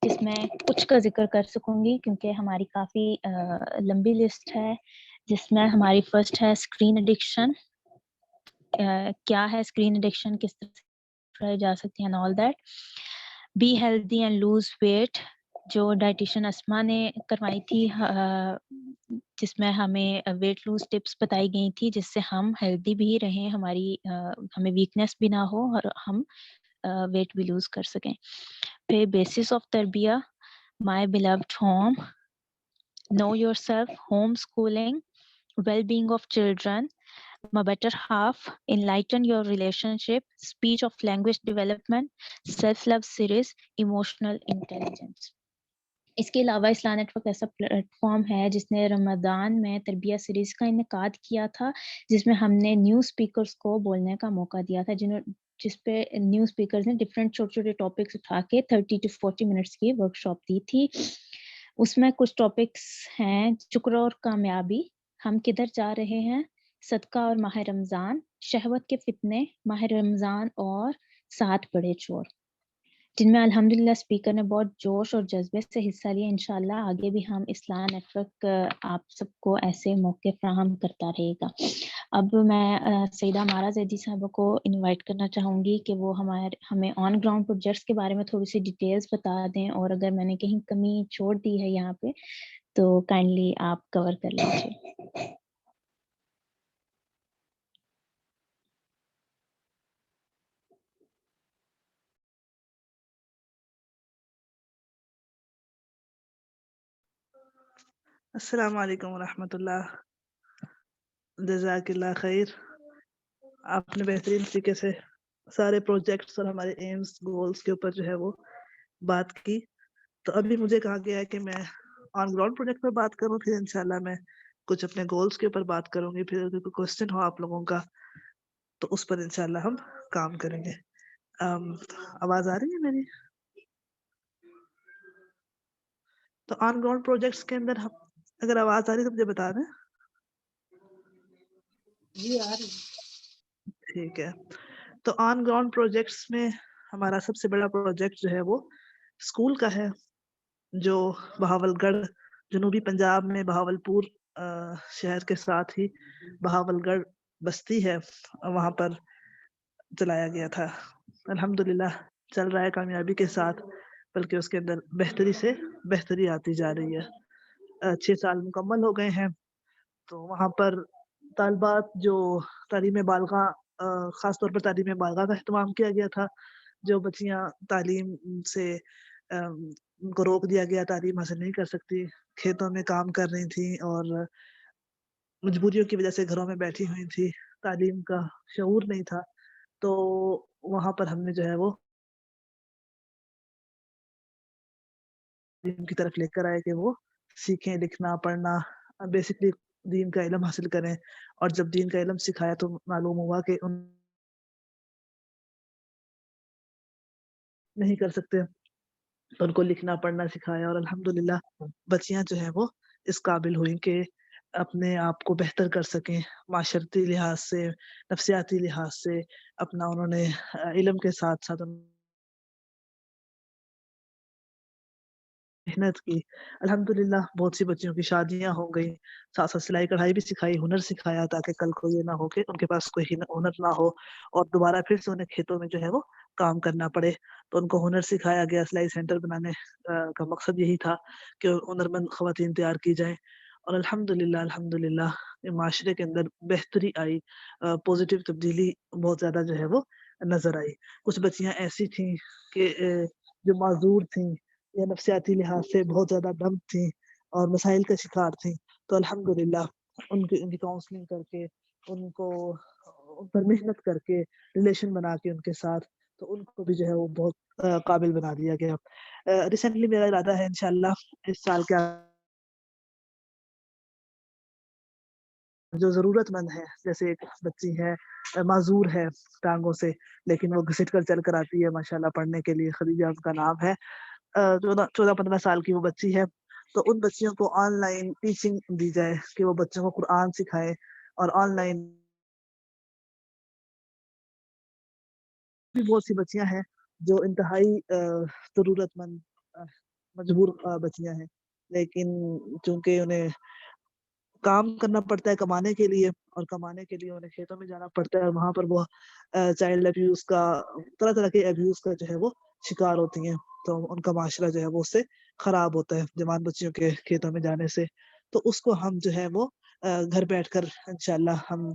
جس میں کچھ کا ذکر کر سکوں گی کیونکہ ہماری کافی لمبی لسٹ ہے، جس میں ہماری فرسٹ ہے اسکرین ایڈکشن. کیا ہے اسکرین ایڈکشن، کس طرح سے جا سکتی ہیں، all that. Be healthy and lose weight جو ڈائٹیشین اسما نے کروائی تھی، جس میں ہمیں ویٹ لوز ٹپس بتائی گئی تھی جس سے ہم ہیلدی بھی رہیں، ہمیں ویکنیس بھی نہ ہو اور ہم ویٹ بھی لوز کر سکیں. پھر بیسس آف تربیہ، my beloved home, know yourself, home schooling, well being of children, My better half, enlighten your relationship, speech of language development, self-love series, emotional intelligence. اس کے علاوہ اسلام نیٹ ورک ایسا plate form ہے جس نے رمضان میں تربیہ series کا انعقاد کیا تھا، جس میں ہم نے نیو اسپیکرز کو بولنے کا موقع دیا تھا، جس پہ نیو اسپیکرز نے ڈفرینٹ چھوٹے چھوٹے ٹاپکس اٹھا کے 30 to 40 منٹس کی ورک شاپ دی تھی. اس میں کچھ ٹاپکس ہیں: شکر اور کامیابی، ہم کدھر جا رہے ہیں، صدقہ اور ماہ رمضان، شہوت کے فتنے، ماہ رمضان اور 7 بڑے چور، جن میں الحمدللہ اسپیکر نے بہت جوش اور جذبے سے حصہ لیا. انشاءاللہ آگے بھی ہم اسلام نیٹ ورک آپ سب کو ایسے موقع فراہم کرتا رہے گا. اب میں سیدہ مارا زیدی صاحبہ کو انوائٹ کرنا چاہوں گی کہ وہ ہمیں آن گراؤنڈ پروجیکٹس کے بارے میں تھوڑی سی ڈیٹیلز بتا دیں، اور اگر میں نے کہیں کمی چھوڑ دی ہے یہاں پہ تو کائنڈلی آپ کور کر لیجیے. السلام علیکم ورحمۃ اللہ. جزاک اللہ خیر. آپ نے بہترین طریقے سے سارے پروجیکٹس اور ہمارے ایمز گولز کے اوپر جو ہے وہ بات کی. تو ابھی مجھے کہا گیا ہے کہ میں آن گراؤنڈ پروجیکٹ پر بات کروں، پھر انشاءاللہ میں کچھ اپنے گولز کے اوپر بات کروں گی، پھر اگر کوئی کوشچن ہو آپ لوگوں کا تو اس پر انشاءاللہ ہم کام کریں گے. آواز آ رہی ہے میری؟ تو آن گراؤنڈ پروجیکٹس کے اندر ہم، اگر آواز آ رہی ہے تو مجھے بتا دیں. جی آ رہی. ٹھیک ہے. تو آن گراؤنڈ پروجیکٹس میں ہمارا سب سے بڑا پروجیکٹ جو ہے وہ اسکول کا ہے، جو بہاول گڑھ جنوبی پنجاب میں بہاول پور شہر کے ساتھ ہی بہاول گڑھ بستی ہے، وہاں پر چلایا گیا تھا. الحمدللہ چل رہا ہے کامیابی کے ساتھ، بلکہ اس کے اندر بہتری سے بہتری آتی جا رہی ہے. 6 سال مکمل ہو گئے ہیں. تو وہاں پر طالبات جو تعلیم بالغاں، خاص طور پر تعلیم بالغاں کا اہتمام کیا گیا تھا. جو بچیاں تعلیم سے ان کو روک دیا گیا، تعلیم حاصل نہیں کر سکتی، کھیتوں میں کام کر رہی تھی اور مجبوریوں کی وجہ سے گھروں میں بیٹھی ہوئی تھی، تعلیم کا شعور نہیں تھا، تو وہاں پر ہم نے جو ہے وہ دین کی طرف لے کر آئے کہ وہ سیکھیں لکھنا پڑھنا، بیسکلی دین کا علم حاصل کریں. اور جب دین کا علم سکھایا تو معلوم ہوا کہ ان نہیں کر سکتے، ان کو لکھنا پڑھنا سکھایا، اور الحمدللہ بچیاں جو ہیں وہ اس قابل ہوئی کہ اپنے آپ کو بہتر کر سکیں، معاشرتی لحاظ سے، نفسیاتی لحاظ سے. اپنا انہوں نے علم کے ساتھ ساتھ محنت کی. الحمدللہ بہت سی بچیوں کی شادیاں ہو گئی، ساتھ ساتھ سلائی کڑھائی بھی سکھائی، ہنر سکھایا، تاکہ کل کو یہ نہ ہو کہ ان کے پاس کوئی ہنر نہ ہو اور دوبارہ پھر سے انہیں کھیتوں میں جو ہے وہ کام کرنا پڑے. تو ان کو ہنر سکھایا گیا. سلائی سینٹر بنانے کا مقصد یہی تھا کہ ہنرمند خواتین تیار کی جائیں. اور الحمدللہ معاشرے کے اندر بہتری آئی، پوزیٹیو تبدیلی بہت زیادہ جو ہے وہ نظر آئی. کچھ بچیاں ایسی تھیں کہ جو معذور تھیں یا نفسیاتی لحاظ سے بہت زیادہ دم تھیں اور مسائل کا شکار تھیں، تو الحمدللہ ان کی کاؤنسلنگ کر کے، ان پر محنت کر کے، ریلیشن بنا کے ان کے ساتھ، تو ان کو بھی جو ہے وہ بہت قابل بنا دیا گیا. ریسنٹلی میرا ارادہ ہے انشاءاللہ اس سال کے جو ضرورت مند ہے، جیسے ایک بچی ہے معذور ہے ٹانگوں سے، لیکن وہ گھسٹ کر چل کر آتی ہے ماشاءاللہ پڑھنے کے لیے، خدیجہ ان کا نام ہے، 14-15 سال کی وہ بچی ہے. تو ان بچیوں کو آن لائن ٹیچنگ دی جائے کہ وہ بچوں کو قرآن سکھائے اور آن لائن بھی بہت سی بچیاں ہیں جو انتہائی ضرورت مند مجبور بچیاں ہیں، لیکن چونکہ انہیں کام کرنا پڑتا ہے کمانے کے لیے، اور کمانے کے لیے انہیں کھیتوں میں جانا پڑتا ہے، اور وہاں پر وہ چائلڈ ابیوز کا، طرح طرح کے ابیوز کا جو ہے وہ شکار ہوتی ہیں، تو ان کا معاشرہ جو ہے وہ اس سے خراب ہوتا ہے جوان بچیوں کے کھیتوں میں جانے سے. تو اس کو ہم جو ہے وہ گھر بیٹھ کر انشاءاللہ ہم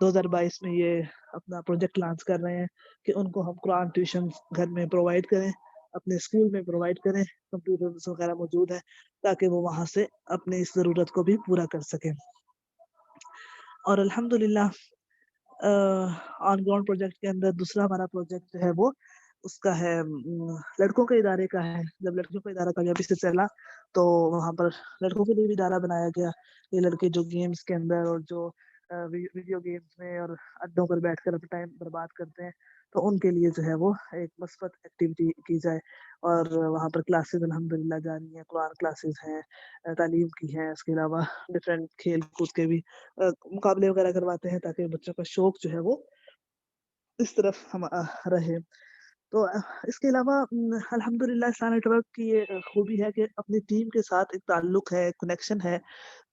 2022 میں یہ اپنا پروجیکٹ لانچ کر رہے ہیں کہ ان کو ہم قرآن ٹیوشن گھر میں پرووائڈ کریں، اپنے اسکول میں پرووائڈ کریں، کمپیوٹر وغیرہ موجود ہے تاکہ وہ وہاں سے اپنی اس ضرورت کو بھی پورا کر سکیں. اور الحمدللہ آن گراؤنڈ پروجیکٹ کے اندر دوسرا ہمارا پروجیکٹ جو ہے وہ اس کا ہے لڑکوں کے ادارے کا ہے. جب لڑکیوں کا ادارہ کامیابی سے چلا تو وہاں پر لڑکوں کے لیے بھی ادارہ بنایا گیا. یہ لڑکے جو گیمز کے اندر اور جو ویڈیو گیمز میں اور اڈوں پر بیٹھ کر اپنا ٹائم برباد کرتے ہیں، تو ان کے لیے جو ہے وہ ایک مثبت ایکٹیویٹی کی جائے. اور وہاں پر کلاسز الحمدللہ جاری ہیں، قرآن کلاسز ہیں، تعلیم کی ہیں، اس کے علاوہ ڈفرینٹ کھیل کود کے بھی مقابلے وغیرہ کرواتے ہیں تاکہ بچوں کا شوق جو ہے وہ اس طرف ہم رہے. تو اس کے علاوہ الحمدللہ اسلام نیٹ ورک کی یہ خوبی ہے کہ اپنی ٹیم کے ساتھ ایک تعلق ہے، کنیکشن ہے.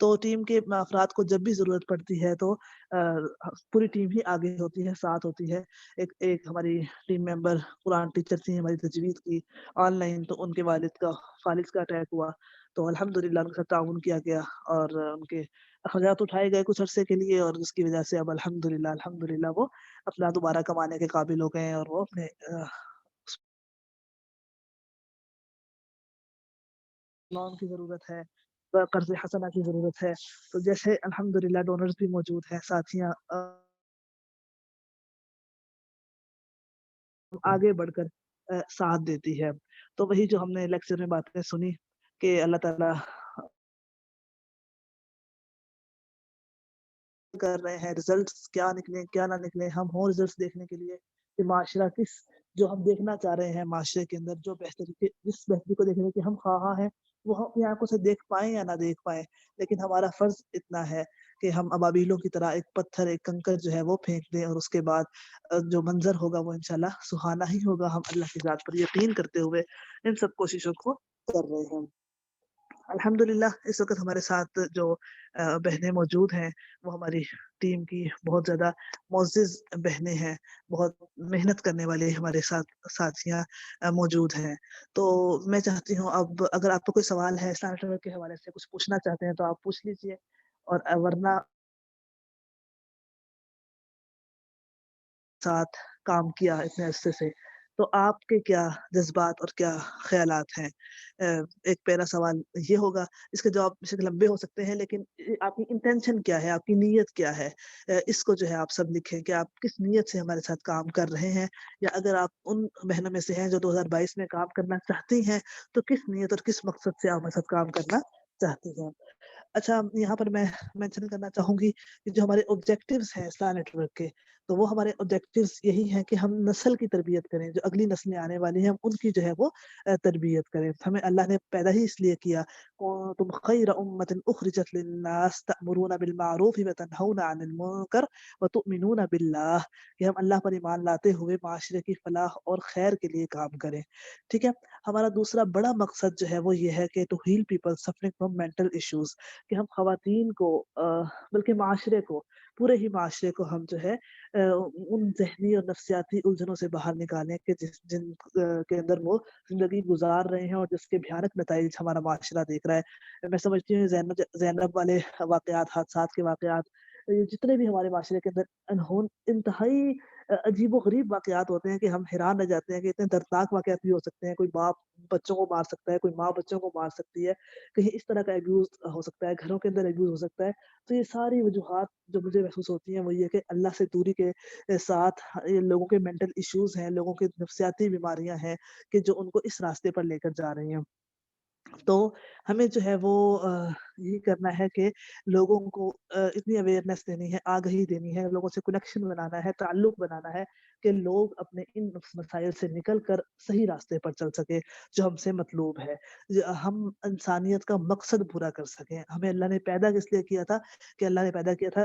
تو ٹیم کے افراد کو جب بھی ضرورت پڑتی ہے تو پوری ٹیم ہی آگے ہوتی ہے، ساتھ ہوتی ہے. ایک ہماری ٹیم ممبر قرآن ٹیچر تھی ہماری تجوید کی آن لائن، تو ان کے والد کا اٹیک ہوا، تو الحمدللہ ان کا تعاون کیا گیا اور ان کے اخراجات اٹھائے گئے کچھ عرصے کے لیے، اور جس کی وجہ سے اب الحمدللہ وہ اپنا دوبارہ کمانے کے قابل ہو گئے ہیں اور وہ اپنے لون کی ضرورت ہے، قرض حسنہ کی ضرورت ہے. تو جیسے الحمدللہ ڈونرز بھی موجود ہیں، ساتھیاں آگے بڑھ کر ساتھ دیتی ہے. تو وہی جو ہم نے لیکچر میں باتیں سنی کہ اللہ تعالیٰ کر رہے ہیں ریزلٹس کیا نکلیں کیا نہ نکلیں، ہم ہوں ریزلٹس دیکھنے کے لیے کہ معاشرہ جو ہم دیکھنا چاہ رہے ہیں معاشرے کے اندر جو جس بہتری کو دیکھنے کہ ہم خواہاں ہیں وہ ہم اپنی آنکھوں سے دیکھ پائیں یا نہ دیکھ پائیں، لیکن ہمارا فرض اتنا ہے کہ ہم ابابیلوں کی طرح ایک پتھر ایک کنکر جو ہے وہ پھینک دیں، اور اس کے بعد جو منظر ہوگا وہ انشاءاللہ سہانا ہی ہوگا. ہم اللہ کی ذات پر یقین کرتے ہوئے ان سب کوششوں کو کر رہے ہیں. الحمدللہ اس وقت ہمارے ساتھ جو بہنیں موجود ہیں وہ ہماری ٹیم کی بہت زیادہ معزز بہنیں ہیں، بہت محنت کرنے والے ہمارے ساتھ ساتھیاں موجود ہیں. تو میں چاہتی ہوں اب اگر آپ کو کوئی سوال ہے اسلام نیٹ ورک کے حوالے سے کچھ پوچھنا چاہتے ہیں تو آپ پوچھ لیجئے، اور ورنہ ساتھ کام کیا اتنے عرصے سے، تو آپ کے کیا جذبات اور کیا خیالات ہیں؟ ایک پہلا سوال یہ ہوگا، اس کے جواب شاید لمبے ہو سکتے ہیں، لیکن آپ کی انٹینشن کیا ہے، آپ کی نیت کیا ہے؟ اس کو جو ہے آپ سب لکھیں کہ آپ کس نیت سے ہمارے ساتھ کام کر رہے ہیں، یا اگر آپ ان بہنوں میں سے ہیں جو 2022 میں کام کرنا چاہتی ہیں تو کس نیت اور کس مقصد سے آپ ہمارے ساتھ کام کرنا چاہتی ہیں. اچھا، یہاں پر میں مینشن کرنا چاہوں گی کہ جو ہمارے آبجیکٹیوز ہیں اسلام نیٹ ورک کے، تو وہ ہمارے آبجیکٹیوز یہی ہیں کہ ہم نسل کی تربیت کریں، جو اگلی نسلیں آنے والی ہیں ہم ان کی جو ہے وہ تربیت کریں. ہمیں اللہ نے پیدا ہی اس لیے کیا، تم خیر امت اخرجت للناس تأمرون بالمعروف وتنہون عن المنکر وتؤمنون باللہ، کہ ہم اللہ پر ایمان لاتے ہوئے معاشرے کی فلاح اور خیر کے لیے کام کریں. ٹھیک ہے. ہمارا دوسرا بڑا مقصد جو ہے وہ یہ ہے کہ to help people suffering from mental issues, کہ ہم خواتین کو بلکہ معاشرے کو، پورے ہی معاشرے کو ہم جو ہے ان ذہنی اور نفسیاتی الجھنوں سے باہر نکالیں کہ جن کے اندر وہ زندگی گزار رہے ہیں اور جس کے بھیانک نتائج ہمارا معاشرہ دیکھ رہا ہے. میں سمجھتی ہوں زینب والے واقعات، حادثات کے واقعات، جتنے بھی ہمارے معاشرے کے اندر انتہائی عجیب و غریب واقعات ہوتے ہیں کہ ہم حیران رہ جاتے ہیں کہ اتنے دردناک واقعات بھی ہو سکتے ہیں. کوئی باپ بچوں کو مار سکتا ہے، کوئی ماں بچوں کو مار سکتی ہے، کہیں اس طرح کا ایبیوز ہو سکتا ہے، گھروں کے اندر ایبیوز ہو سکتا ہے. تو یہ ساری وجوہات جو مجھے محسوس ہوتی ہیں وہ یہ کہ اللہ سے دوری کے ساتھ یہ لوگوں کے مینٹل ایشوز ہیں، لوگوں کے نفسیاتی بیماریاں ہیں کہ جو ان کو اس راستے پر لے کر جا رہی ہیں. تو ہمیں جو ہے وہ یہی کرنا ہے کہ لوگوں کو اتنی اویئرنیس دینی ہے، آگہی دینی ہے، لوگوں سے کنیکشن بنانا ہے، تعلق بنانا ہے کہ لوگ اپنے ان مسائل سے نکل کر صحیح راستے پر چل سکے جو ہم سے مطلوب ہے، ہم انسانیت کا مقصد پورا کر سکیں. ہمیں اللہ نے پیدا کس لیے کیا تھا کہ اللہ نے پیدا کیا تھا